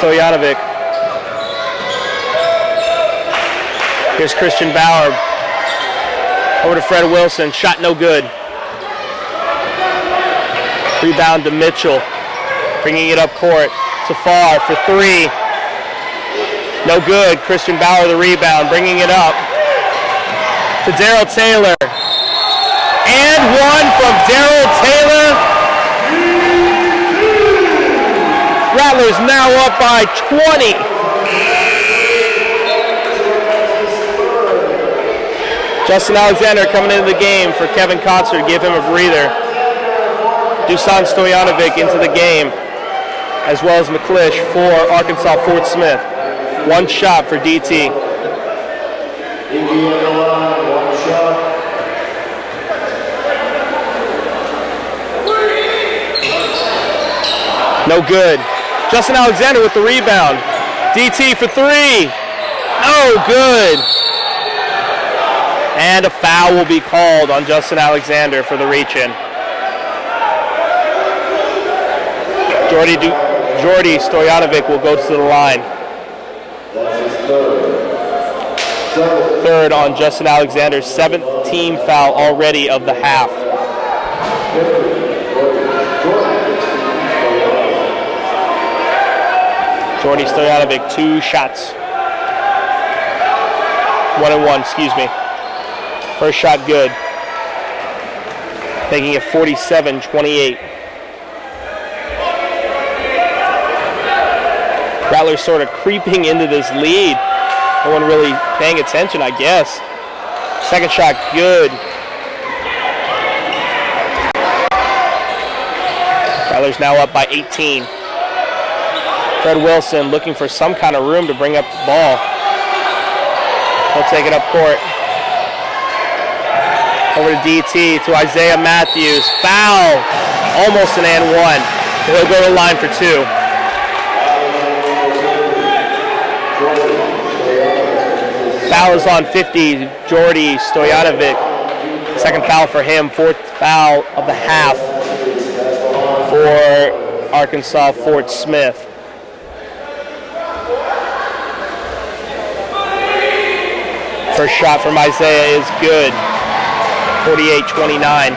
Stojanovic. Here's Christian Bauer. Over to Fred Wilson, shot no good. Rebound to Mitchell. Bringing it up court to Far for three. No good. Christian Bauer the rebound, bringing it up to Daryl Taylor. And one from Daryl Taylor. Rattlers now up by 20. Justin Alexander coming into the game for Kevin Kotzer to give him a breather. Dusan Stojanovic into the game, as well as McClish for Arkansas Fort Smith. One shot for DT. No good. Justin Alexander with the rebound. DT for three. No good. And a foul will be called on Justin Alexander for the reach-in. Jordy Stojanovic will go to the line. Third on Justin Alexander's 7th team foul already of the half. Jordy Stojanovic, 2 shots. 1 and 1, excuse me. First shot good. Making it 47-28. Rattlers sort of creeping into this lead. No one really paying attention, I guess. Second shot good. Rattlers now up by 18. Fred Wilson looking for some kind of room to bring up the ball. He'll take it up court. Over to DT, to Isaiah Matthews. Foul. Almost an and one. He'll go to the line for 2. Foul is on 50, Jordy Stojanovic. Second foul for him, 4th foul of the half for Arkansas Fort Smith. First shot from Isaiah is good, 48-29.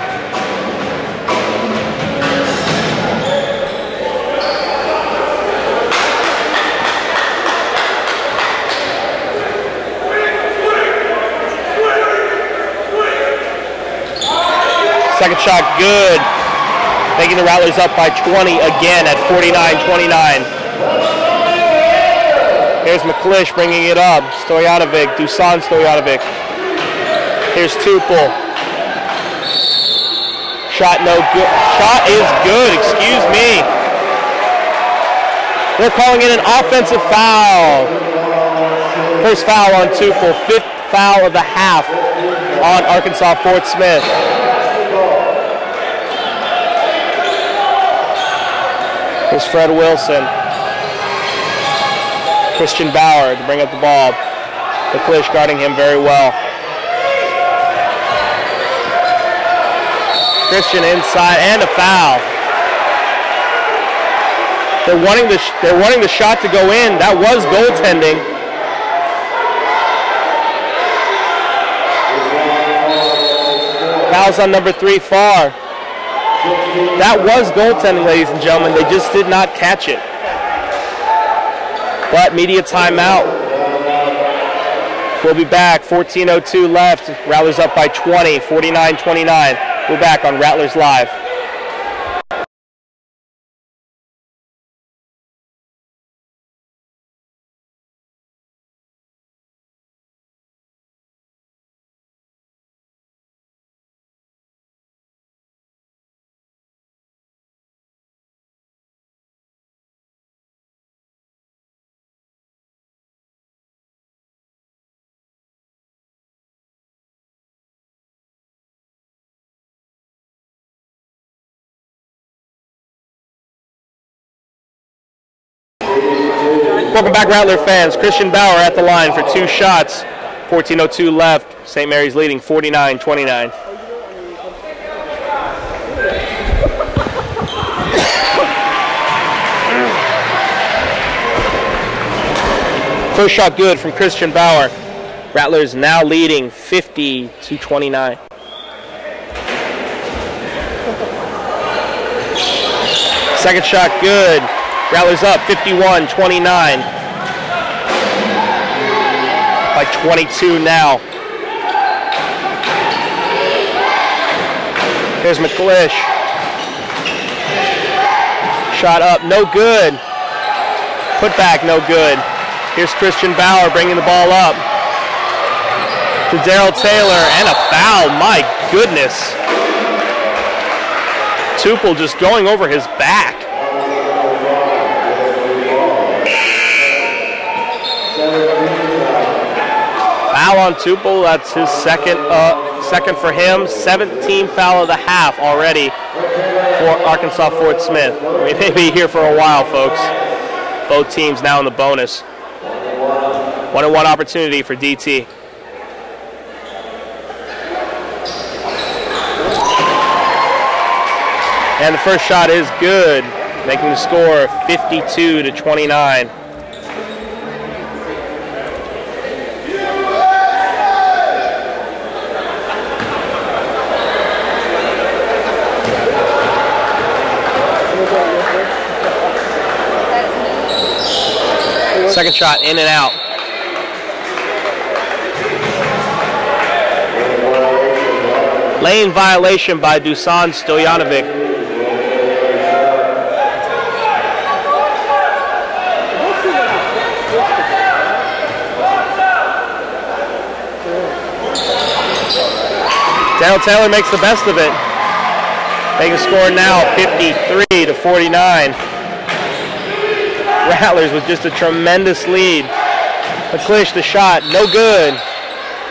Second shot good, making the Rattlers up by 20 again at 49-29. Here's McClish bringing it up. Stojanovic, Dusan Stojanovic. Here's Tupel. Shot no good. Shot is good, excuse me. They're calling it an offensive foul. First foul on Tupel, 5th foul of the half on Arkansas Fort Smith. Here's Fred Wilson. Christian Bauer to bring up the ball. McClish guarding him very well. Christian inside and a foul. They're wanting the shot to go in. That was goaltending. Fouls on number 3, Farr. That was goaltending, ladies and gentlemen. They just did not catch it. But media timeout. We'll be back. 14:02 left. Rattlers up by 20, 49-29. We're back on Rattlers Live. Welcome back, Rattler fans. Christian Bauer at the line for 2 shots. 14:02 left. St. Mary's leading 49-29. First shot good from Christian Bauer. Rattlers now leading 50-29. Second shot good. Rattlers up 51-29. By 22 now. Here's McClish. Shot up, no good. Put back, no good. Here's Christian Bauer bringing the ball up. To Darryl Taylor, and a foul, my goodness. Tupel just going over his back. Foul on Tupel, that's his second for him. 17th foul of the half already for Arkansas Fort Smith. We may be here for a while, folks. Both teams now in the bonus. 1-on-1 opportunity for DT. And the first shot is good, making the score 52-29. Second shot in and out. Lane violation by Dusan Stojanovic. Darryl Taylor makes the best of it. Making the score now 53-49. Rattlers with just a tremendous lead. McClish the shot, no good,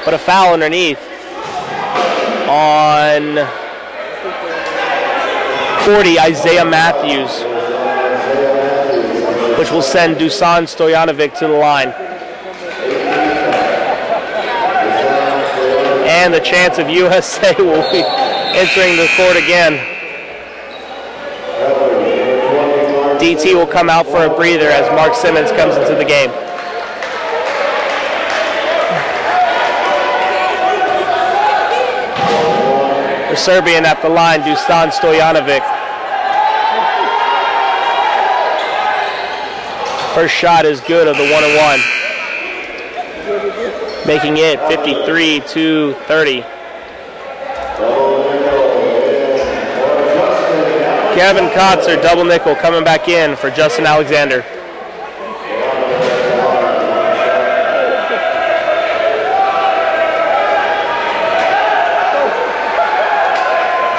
but a foul underneath on 40, Isaiah Matthews, which will send Dusan Stojanovic to the line. And the chance of USA will be entering the court again. DT will come out for a breather as Mark Simmons comes into the game. The Serbian at the line, Dusan Stojanovic. First shot is good of the 1-on-1. Making it 53-30. Kevin Kotzer, double nickel, coming back in for Justin Alexander.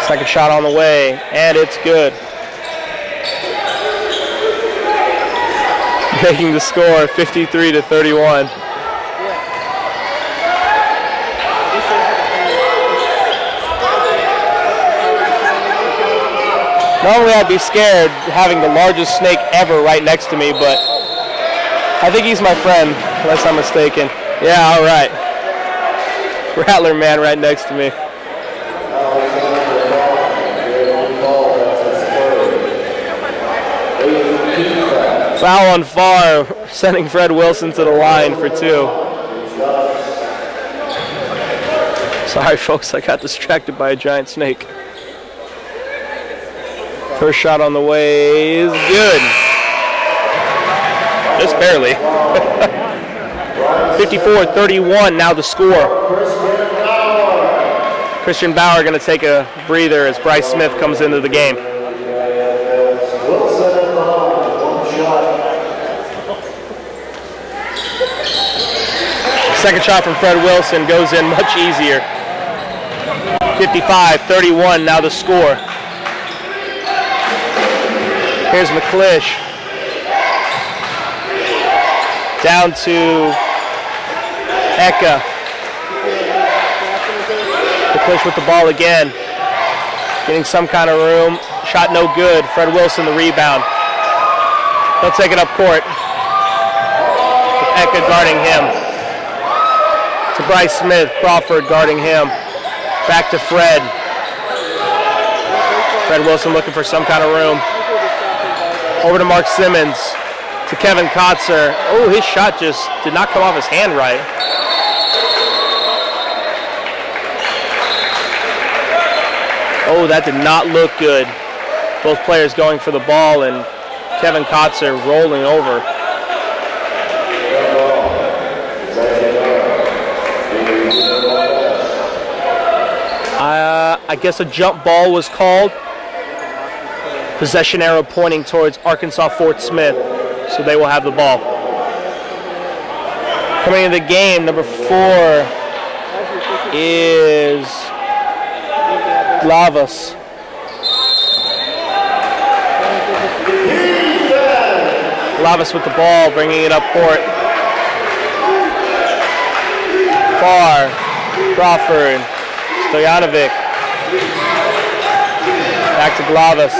Second shot on the way, and it's good. Making the score 53-31. Normally I'd be scared having the largest snake ever right next to me, but I think he's my friend, unless I'm mistaken. Yeah, all right. Rattler man right next to me. Foul on Farr, sending Fred Wilson to the line for 2. Sorry, folks, I got distracted by a giant snake. First shot on the way is good. Just barely. 54-31, now the score. Christian Bauer going to take a breather as Bryce Smith comes into the game. Second shot from Fred Wilson goes in much easier. 55-31, now the score. Here's McClish. Down to Eka. McClish with the ball again. Getting some kind of room. Shot no good. Fred Wilson the rebound. He'll take it up court. With Eka guarding him. To Bryce Smith. Crawford guarding him. Back to Fred. Fred Wilson looking for some kind of room. Over to Mark Simmons. To Kevin Kotzer. Oh, his shot just did not come off his hand right. Oh, that did not look good. Both players going for the ball and Kevin Kotzer rolling over. I guess a jump ball was called. Possession arrow pointing towards Arkansas Fort Smith, so they will have the ball. Coming into the game, number 4 is Lavas. Lavas with the ball, bringing it up court. Farr, Crawford, Stojanovic. Back to Glavas.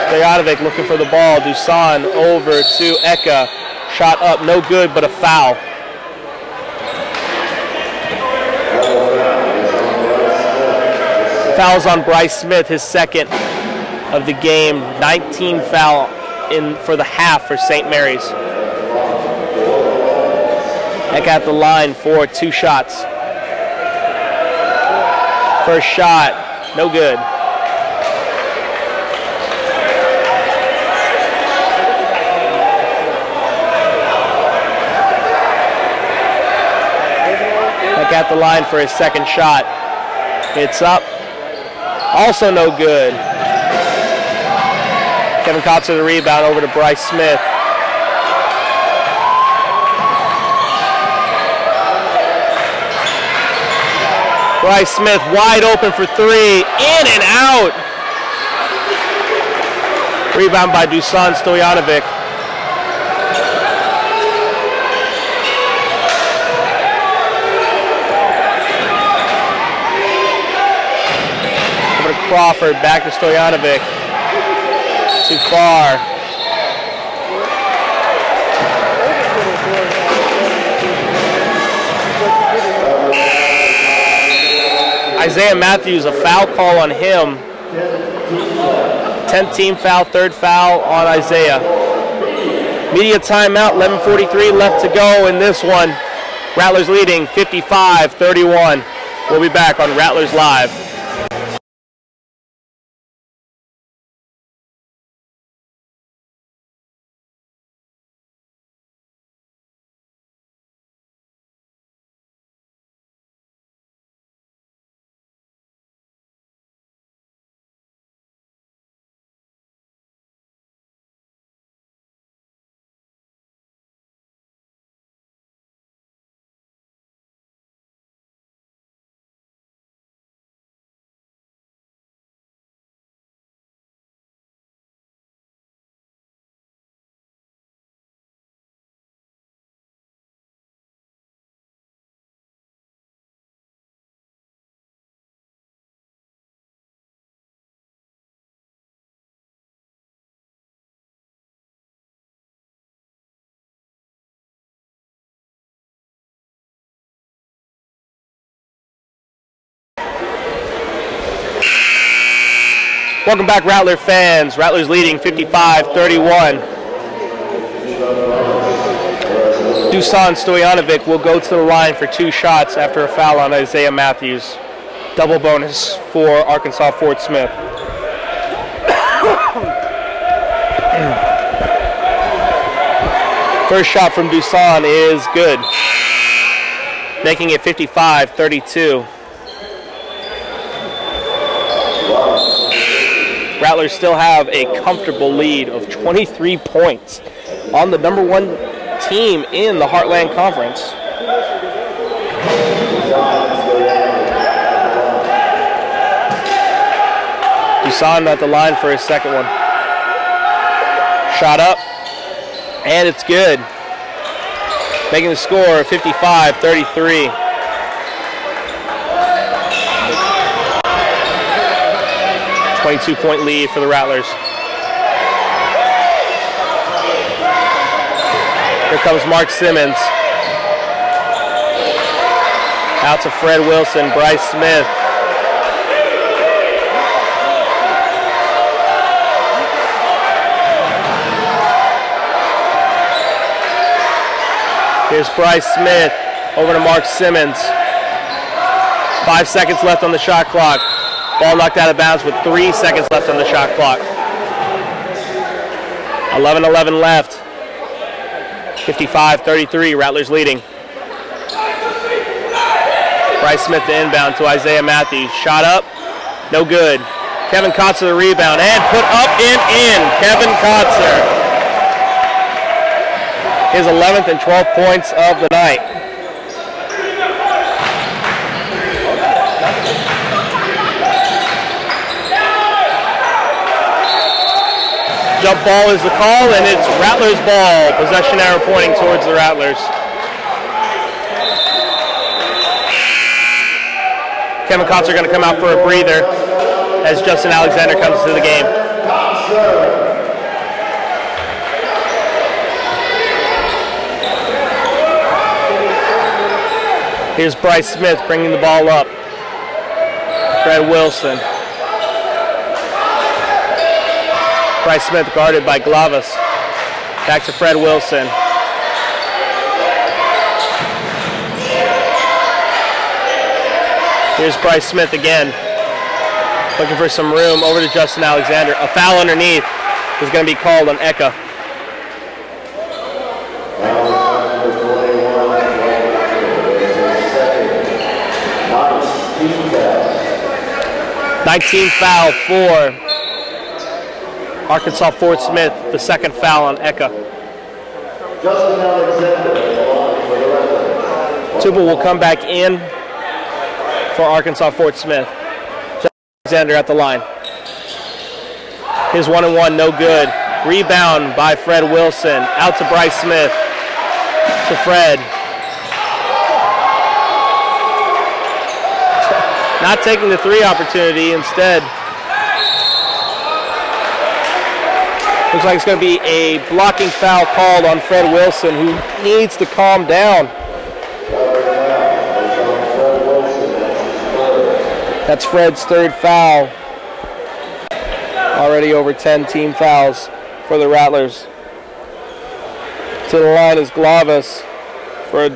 Stojanovic looking for the ball. Dusan over to Eka. Shot up, no good, but a foul. Fouls on Bryce Smith, his second of the game. 19 foul in for the half for St. Mary's. Eka at the line for 2 shots. First shot, no good. Eka at the line for his second shot. It's up. Also no good. Kevin Kotzer the rebound over to Bryce Smith. Bryce Smith wide open for 3, in and out. Rebound by Dusan Stojanovic. Over to Crawford, back to Stojanovic. Too far. Isaiah Matthews, a foul call on him. 10th team foul, 3rd foul on Isaiah. Media timeout, 11:43 left to go in this one. Rattlers leading 55-31. We'll be back on Rattlers Live. Welcome back, Rattler fans. Rattlers leading 55-31. Dusan Stojanovic will go to the line for 2 shots after a foul on Isaiah Matthews. Double bonus for Arkansas Fort Smith. First shot from Dusan is good, making it 55-32. Rattlers still have a comfortable lead of 23 points on the #1 team in the Heartland Conference. Dusan at the line for his second one. Shot up, and it's good, making the score 55-33. 22-point lead for the Rattlers. Here comes Mark Simmons. Out to Fred Wilson, Bryce Smith. Here's Bryce Smith over to Mark Simmons. 5 seconds left on the shot clock. Ball knocked out of bounds with 3 seconds left on the shot clock. 11-11 left. 55-33, Rattlers leading. Bryce Smith to inbound to Isaiah Matthews. Shot up, no good. Kevin Kotzer the rebound, and put up and in. Kevin Kotzer. His 11th and 12th points of the night. Jump ball is the call, and it's Rattlers ball. Possession arrow pointing towards the Rattlers. Kevin Kotzer going to come out for a breather as Justin Alexander comes to the game. Here's Bryce Smith bringing the ball up. Fred Wilson. Bryce Smith guarded by Glavas. Back to Fred Wilson. Here's Bryce Smith again. Looking for some room over to Justin Alexander. A foul underneath is going to be called on Eka. Nineteenth foul for Arkansas Fort Smith, the second foul on Eka. Tubal will come back in for Arkansas Fort Smith. Justin Alexander at the line. His 1-and-1, no good. Rebound by Fred Wilson. Out to Bryce Smith. To Fred. Not taking the 3 opportunity, instead. Looks like it's going to be a blocking foul called on Fred Wilson, who needs to calm down. That's Fred's 3rd foul. Already over 10 team fouls for the Rattlers. To the line is Glavas for a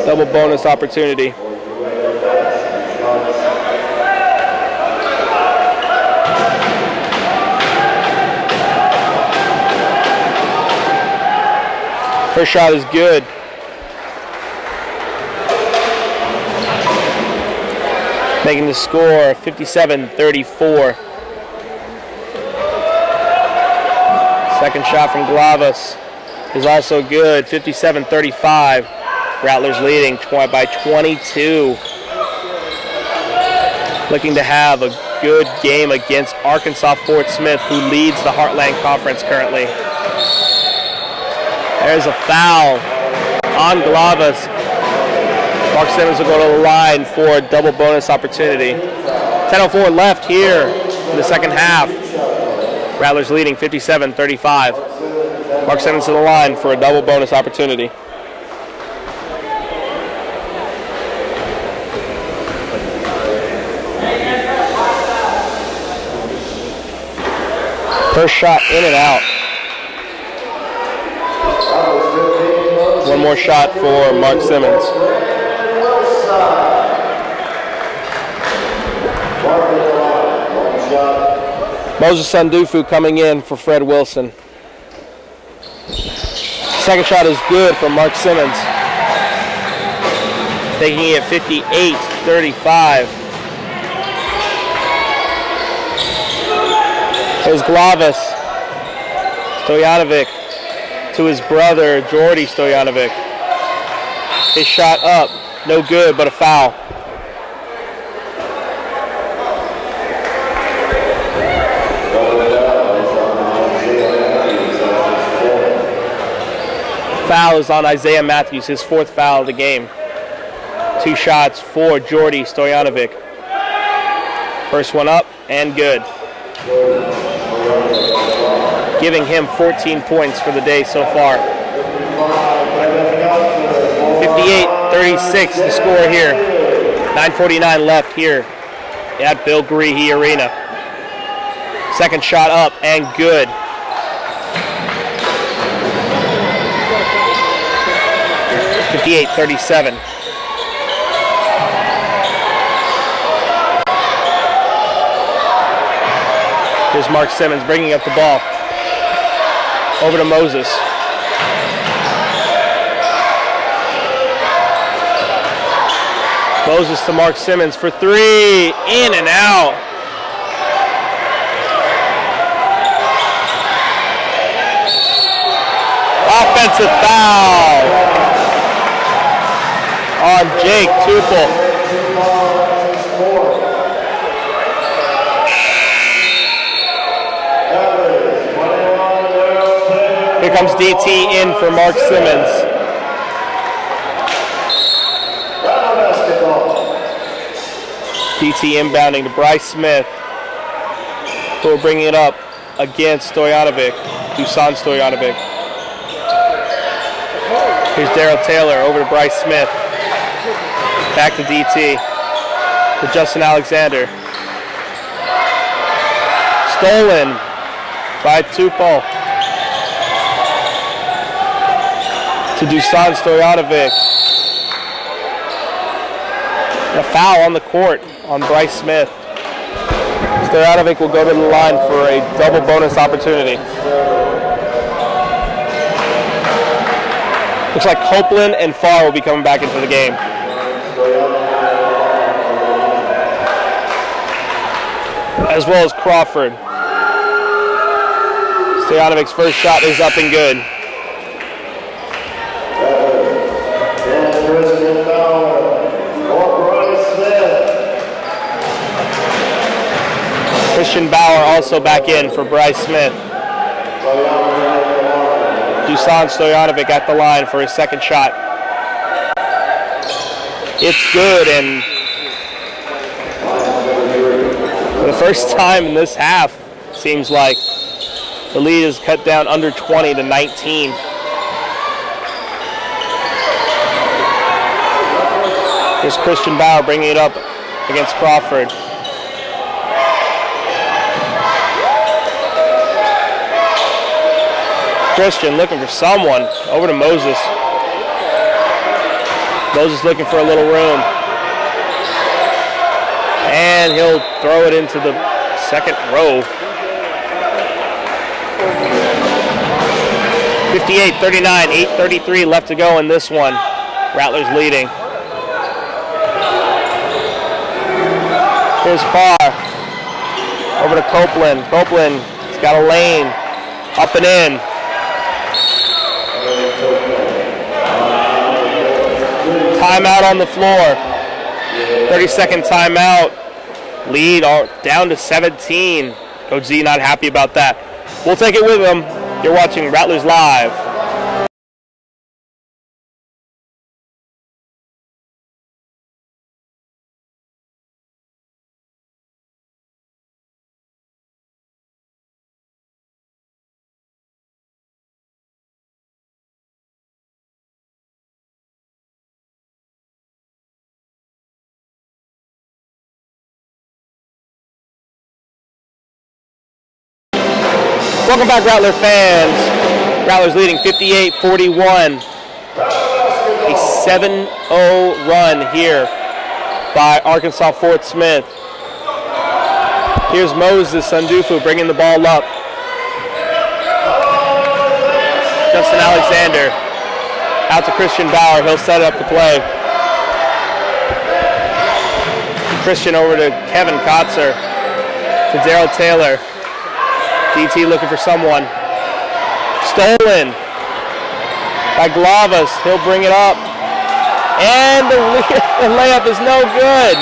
double bonus opportunity. First shot is good. Making the score 57-34. Second shot from Glavas is also good, 57-35. Rattlers leading by 22. Looking to have a good game against Arkansas Fort Smith, who leads the Heartland Conference currently. There's a foul on Glavas. Mark Simmons will go to the line for a double bonus opportunity. 10:04 left here in the second half. Rattlers leading 57-35. Mark Simmons to the line for a double bonus opportunity. First shot in and out. One more shot for Mark Simmons. Moses Sandufu coming in for Fred Wilson. Second shot is good from Mark Simmons. Taking it 58-35. There's Glavis. Stojanovic to his brother, Jordy Stojanovic. His shot up, no good, but a foul. Foul is on Isaiah Matthews, his fourth foul of the game. 2 shots for Jordy Stojanovic. First one up and good. Giving him 14 points for the day so far. 58-36 the score here. 9:49 left here at Bill Greehey Arena. Second shot up and good. (58-37). Here's Mark Simmons bringing up the ball. Over to Moses. Moses to Mark Simmons for 3. In and out. Offensive foul on Jake Tupel. Here comes DT in for Mark Simmons. DT inbounding to Bryce Smith, who are bringing it up against Stojanovic, Dusan Stojanovic. Here's Darryl Taylor over to Bryce Smith. Back to DT. To Justin Alexander. Stolen by Tupel. To Dusan Stojanovic. And a foul on the court on Bryce Smith. Stojanovic will go to the line for a double bonus opportunity. Looks like Copeland and Farr will be coming back into the game. As well as Crawford. Stojanovic's first shot is up and good. Christian Bauer also back in for Bryce Smith. Dusan Stojanovic at the line for his second shot. It's good, and for the first time in this half, seems like the lead is cut down under 20 to 19. Here's Christian Bauer bringing it up against Crawford. Christian looking for someone. Over to Moses. Moses looking for a little room. And he'll throw it into the second row. 58-39, 8:33 left to go in this one. Rattlers leading. Here's Farr. Over to Copeland. Copeland has got a lane. Up and in. Timeout on the floor. 30-second timeout. Lead down to 17. Coach Z not happy about that. We'll take it with him. You're watching Rattlers Live. Welcome back, Rattler fans. Rattlers leading 58-41. A 7-0 run here by Arkansas Fort Smith. Here's Moses Sandufu bringing the ball up. Justin Alexander out to Christian Bauer. He'll set up the play. Christian over to Kevin Kotzer. To Daryl Taylor. DT looking for someone. Stolen by Glavas. He'll bring it up. And the layup is no good.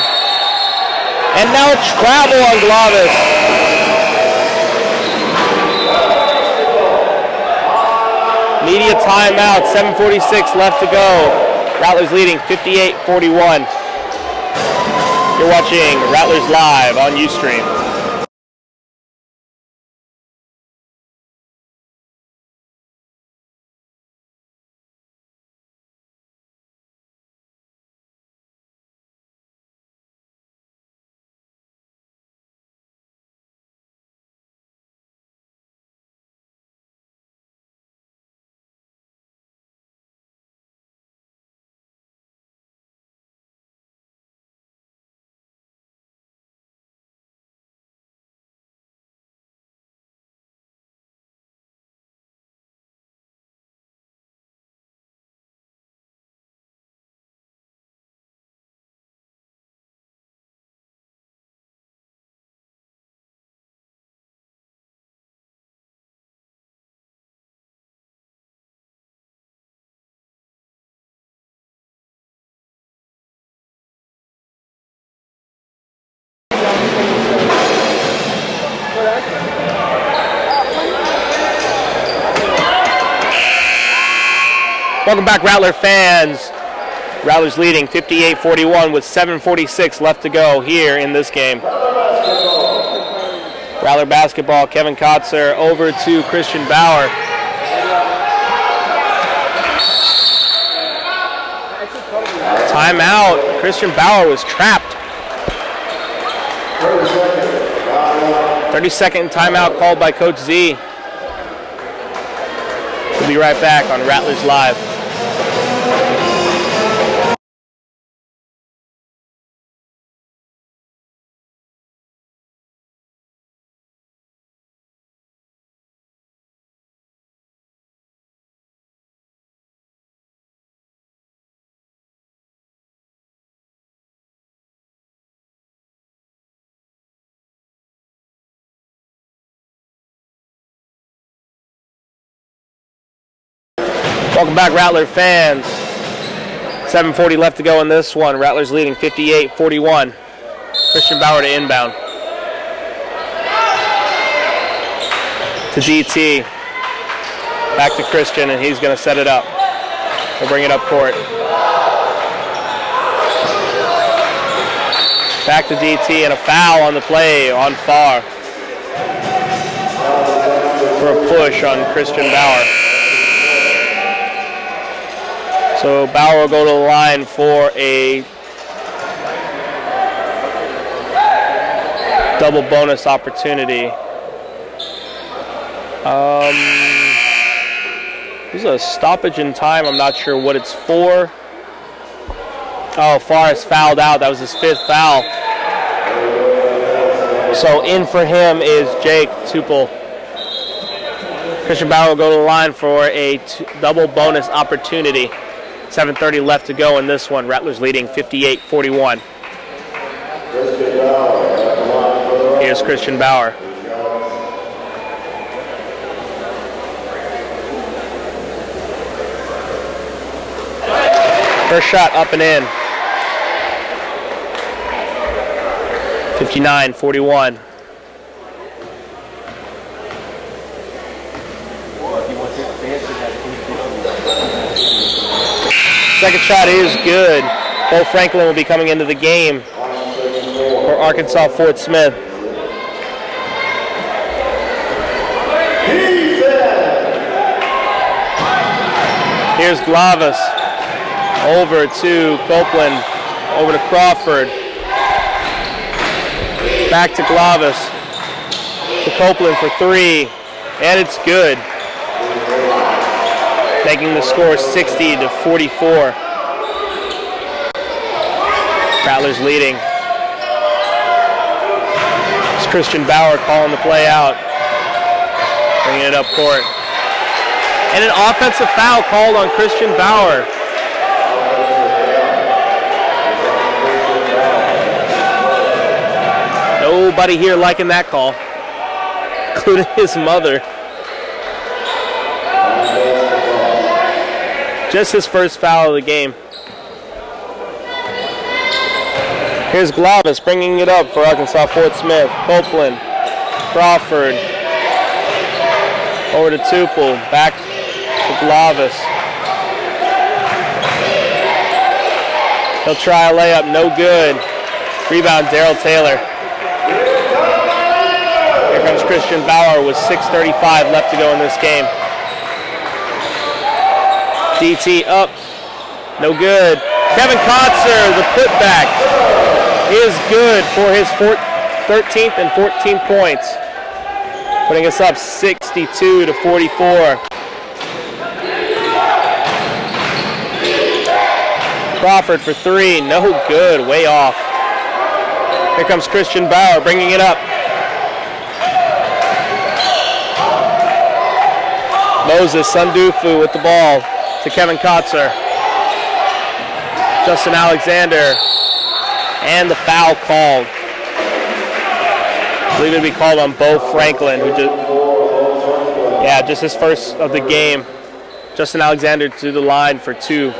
And now travel on Glavas. Media timeout. 7:46 left to go. Rattlers leading 58-41. You're watching Rattlers Live on Ustream. Welcome back, Rattler fans. Rattlers leading 58-41 with 7:46 left to go here in this game. Rattler basketball, Kevin Kotzer over to Christian Bauer. Timeout. Christian Bauer was trapped. 30-second timeout called by Coach Z. We'll be right back on Rattlers Live. Welcome back, Rattler fans. 7:40 left to go in this one. Rattlers leading 58-41. Christian Bauer to inbound. To DT. Back to Christian, and he's going to set it up. He'll bring it up court. Back to DT, and a foul on the play on Farr. For a push on Christian Bauer. So Bauer will go to the line for a double bonus opportunity. There's a stoppage in time. I'm not sure what it's for. Oh, Farr is fouled out. That was his 5th foul. So in for him is Jake Tupel. Christian Bauer will go to the line for a double bonus opportunity. 7:30 left to go in this one. Rattlers leading 58-41. Here's Christian Bauer. First shot up and in. 59-41. Second shot is good. Bo Franklin will be coming into the game for Arkansas Fort Smith. Here's Glavas. Over to Copeland. Over to Crawford. Back to Glavas. To Copeland for 3. And it's good. Making the score 60-44. Rattlers leading. It's Christian Bauer calling the play out. Bringing it up court. And an offensive foul called on Christian Bauer. Nobody here liking that call, including his mother. Just his first foul of the game. Here's Glavis bringing it up for Arkansas Fort Smith. Copeland, Crawford, over to Tupel, back to Glavis. He'll try a layup, no good. Rebound, Daryl Taylor. Here comes Christian Bauer with 6:35 left to go in this game. DT up, no good. Kevin Kotzer, the putback, is good for his 13th and 14th points, putting us up 62-44. Crawford for three, no good, way off. Here comes Christian Bauer bringing it up. Moses Sundufu with the ball to Kevin Kotzer. Justin Alexander, and the foul called. I believe it'd be called on Bo Franklin, who just his first of the game. Justin Alexander to the line for two.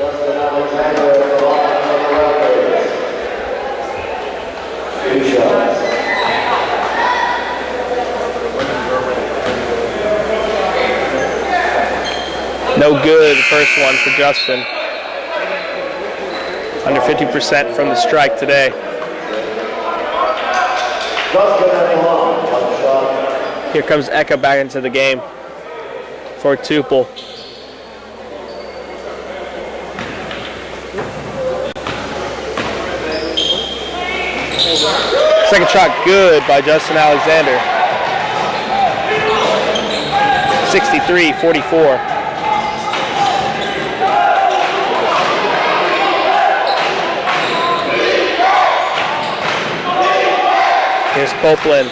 No good, the first one for Justin. Under 50% from the strike today. Here comes Eka back into the game for Tupel. Second shot good by Justin Alexander. 63-44. Here's Copeland.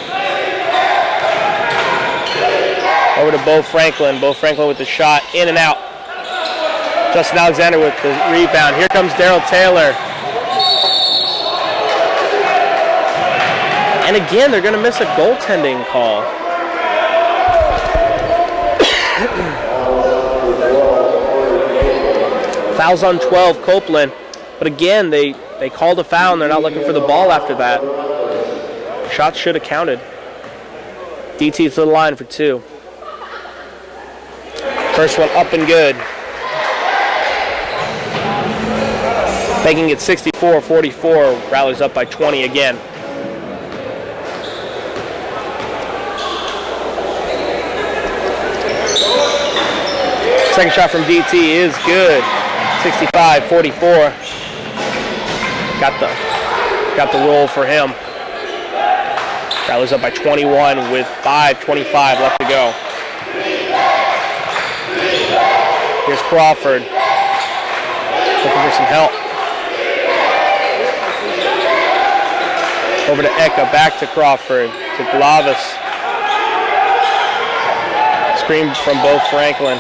Over to Bo Franklin. Bo Franklin with the shot, in and out. Justin Alexander with the rebound. Here comes Daryl Taylor. And again, they're going to miss a goaltending call. Fouls on 12, Copeland. But again, they called a foul and they're not looking for the ball after that. Shots should have counted. DT to the line for two. First one up and good. Making it 64-44. Rattlers up by 20 again. Second shot from DT is good. 65-44. Got the roll for him. Rattlers up by 21 with 5:25 left to go. Here's Crawford. Looking for some help. Over to Eka, back to Crawford, to Glavis. Screen from Bo Franklin.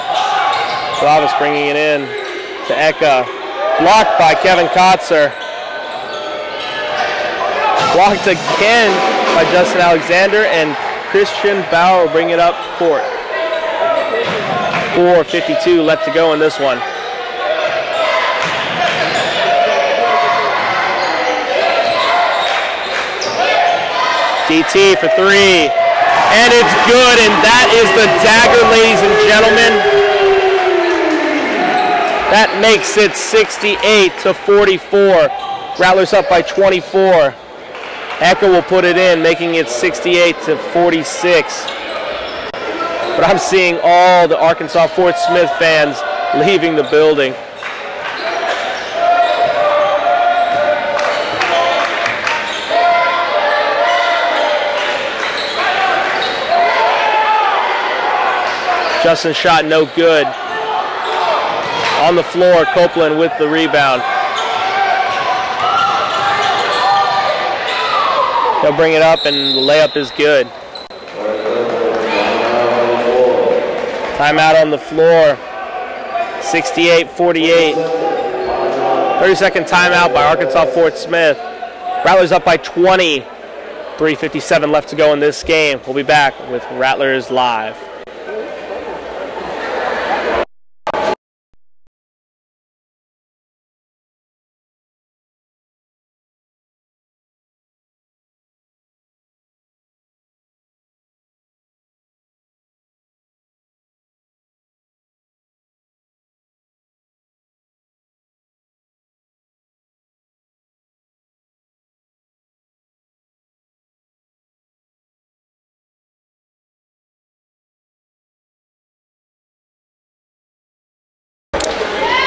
Glavis bringing it in to Eka. Blocked by Kevin Kotzer. Blocked again by Justin Alexander, and Christian Bauer bring it up court. 4:52 left to go in this one. DT for three, and it's good, and that is the dagger, ladies and gentlemen. That makes it 68-44. Rattlers up by 24. Eka will put it in, making it 68-46. But I'm seeing all the Arkansas Fort Smith fans leaving the building. Justin's shot no good. On the floor, Copeland with the rebound. He'll bring it up and the layup is good. Timeout on the floor. 68-48. 30-second timeout by Arkansas Fort Smith. Rattlers up by 20. 3:57 left to go in this game. We'll be back with Rattlers Live.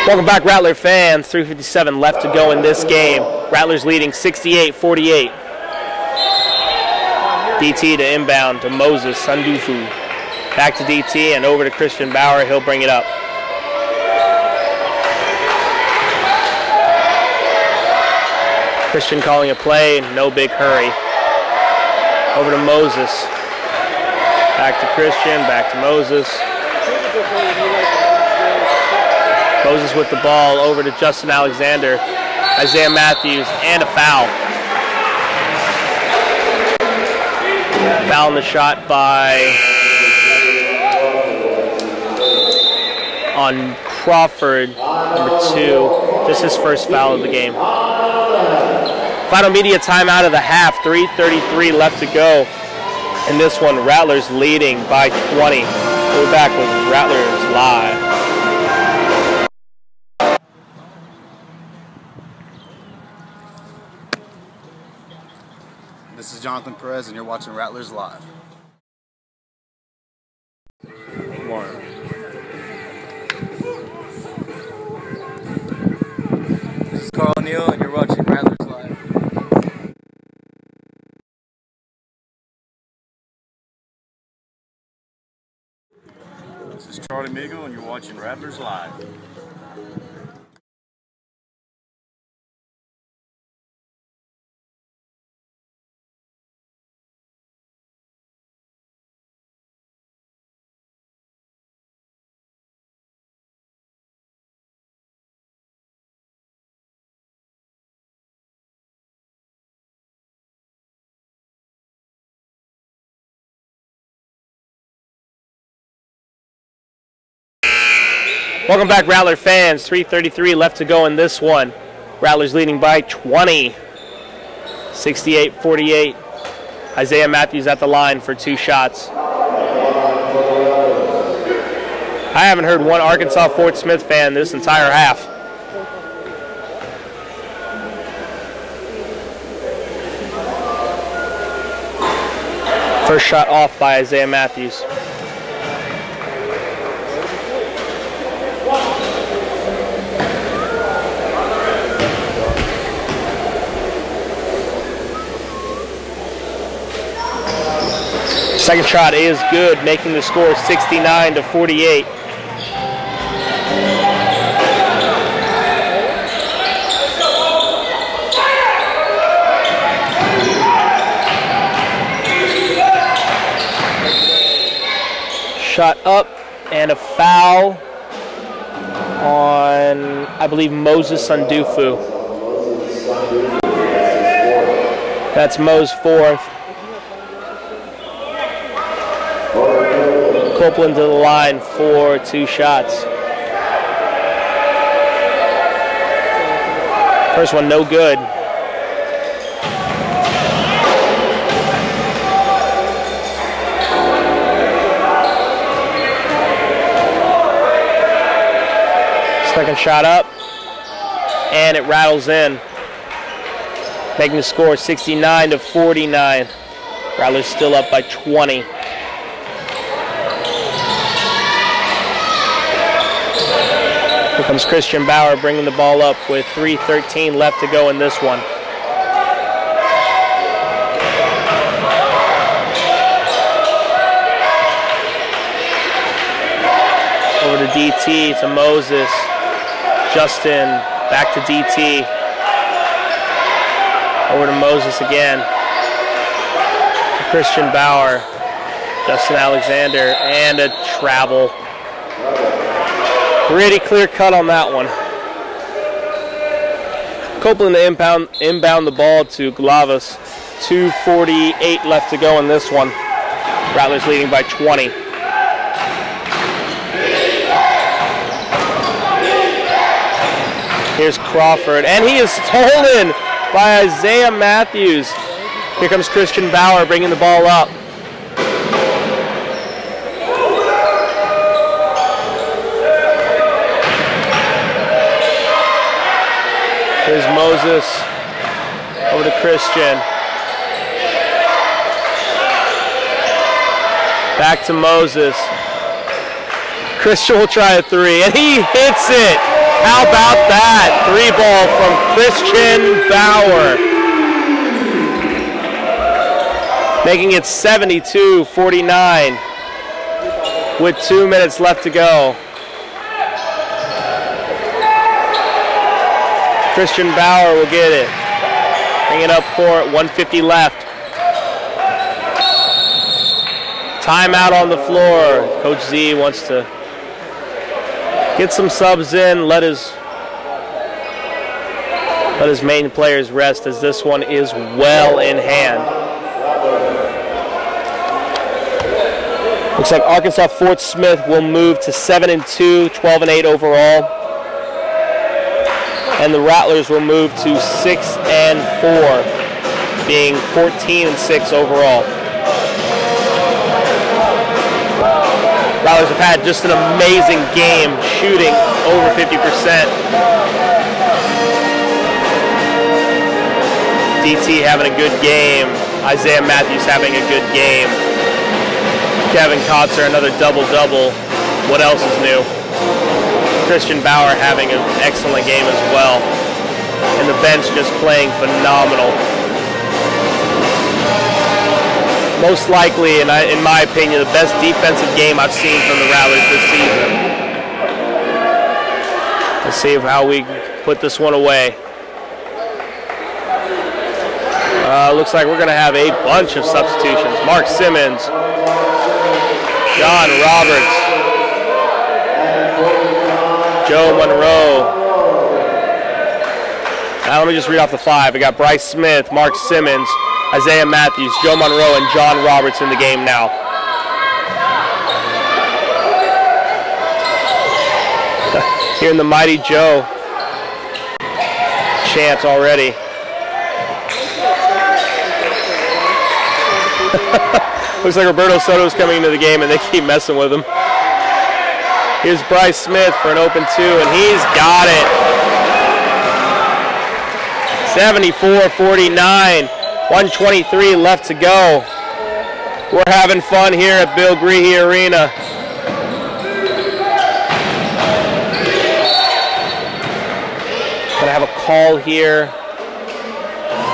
Welcome back, Rattler fans. 3:57 left to go in this game. Rattlers leading 68-48. DT to inbound to Moses Sandufu. Back to DT and over to Christian Bauer. He'll bring it up. Christian calling a play, no big hurry. Over to Moses. Back to Christian, back to Moses. Moses with the ball over to Justin Alexander. Isaiah Matthews, and a foul. Foul in the shot on Crawford, number 2. Just his first foul of the game. Final media timeout of the half. 3:33 left to go in this one. Rattlers leading by 20. We'll be back with Rattlers Live. This is Jonathan Perez, and you're watching Rattlers Live. This is Carl Neal, and you're watching Rattlers Live. This is Charlie Migo, and you're watching Rattlers Live. Welcome back, Rattler fans. 3:33 left to go in this one. Rattlers leading by 20. 68-48. Isaiah Matthews at the line for 2 shots. I haven't heard one Arkansas Fort Smith fan this entire half. First shot off by Isaiah Matthews. Second shot is good, making the score 69-48. Shot up and a foul on, I believe, Moses Sandufu. That's Mo's 4th. Copeland to the line for 2 shots. First one no good. Second shot up, and it rattles in, making the score 69-49. Rattlers still up by 20. Here comes Christian Bauer bringing the ball up with 3:13 left to go in this one. Over to DT, to Moses. Justin, back to DT. Over to Moses again. To Christian Bauer. Justin Alexander, and a travel. Pretty clear cut on that one. Copeland to inbound the ball to Glavas. 2:48 left to go in this one. Rattlers leading by 20. Here's Crawford, and he is stolen by Isaiah Matthews. Here comes Christian Bauer bringing the ball up. Here's Moses, over to Christian. Back to Moses. Christian will try a three, and he hits it. How about that? 3-ball from Christian Bauer. Making it 72-49 with 2 minutes left to go. Christian Bauer will get it. Bring it up court, 1:50 left. Timeout on the floor. Coach Z wants to get some subs in, let his main players rest, as this one is well in hand. Looks like Arkansas Fort Smith will move to 7-2, 12-8 overall. And the Rattlers will move to 6-4, being 14-6 overall. Rattlers have had just an amazing game, shooting over 50%. DT having a good game. Isaiah Matthews having a good game. Kevin Kotzer, another double-double. What else is new? Christian Bauer having an excellent game as well. And the bench just playing phenomenal. Most likely, in my opinion, the best defensive game I've seen from the Rattlers this season. Let's see how we put this one away. Looks like we're going to have a bunch of substitutions. Mark Simmons, John Roberts, Joe Monroe. Now let me just read off the five. We got Bryce Smith, Mark Simmons, Isaiah Matthews, Joe Monroe, and John Roberts in the game now. Hearing the Mighty Joe chant already. Looks like Roberto Soto's coming into the game and they keep messing with him. Here's Bryce Smith for an open two, and he's got it. 74-49, 1:23 left to go. We're having fun here at Bill Greehey Arena. Gonna have a call here.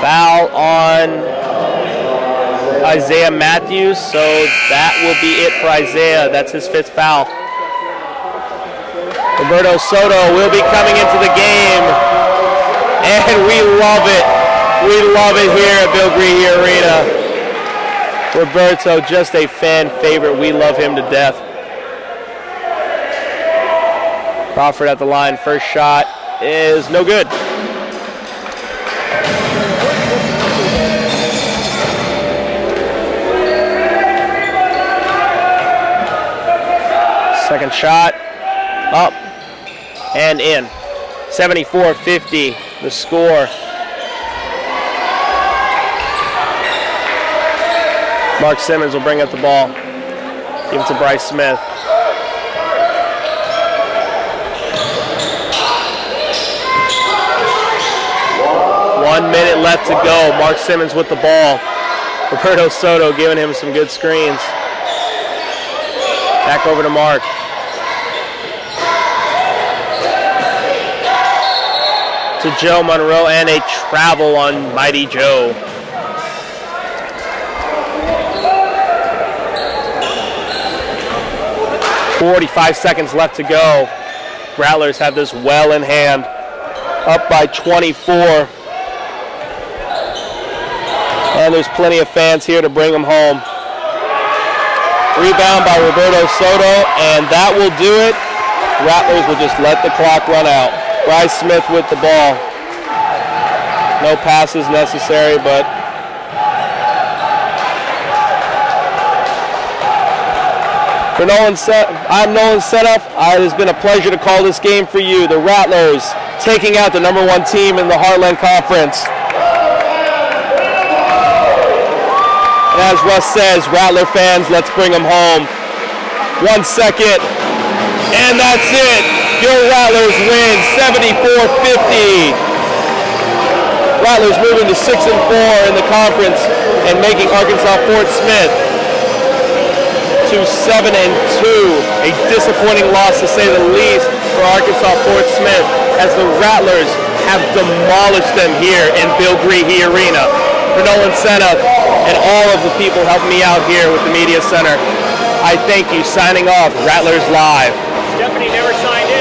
Foul on Isaiah Matthews, so that will be it for Isaiah. That's his fifth foul. Roberto Soto will be coming into the game, and we love it. We love it here at Bill Greehey Arena. Roberto, just a fan favorite. We love him to death. Crawford at the line. First shot is no good. Second shot, up and in. 74-50, the score. Mark Simmons will bring up the ball. Give it to Bryce Smith. One minute left to go. Mark Simmons with the ball. Roberto Soto giving him some good screens. Back over to Mark. To Joe Monroe, and a travel on Mighty Joe. 45 seconds left to go. Rattlers have this well in hand, up by 24. And there's plenty of fans here to bring them home. Rebound by Roberto Soto, and that will do it. Rattlers will just let the clock run out. Bryce Smith with the ball. No passes necessary, but I'm Nolan Senoff. It has been a pleasure to call this game for you. The Rattlers taking out the #1 team in the Heartland Conference. And as Russ says, Rattler fans, let's bring them home. 1 second, and that's it. Your Rattlers win 74-50. Rattlers moving to 6-4 in the conference and making Arkansas Fort Smith to 7-2. A disappointing loss, to say the least, for Arkansas Fort Smith, as the Rattlers have demolished them here in Bill Greehey Arena. For Nolan Senoff and all of the people helping me out here with the Media Center, I thank you. Signing off, Rattlers Live. Stephanie never signed in.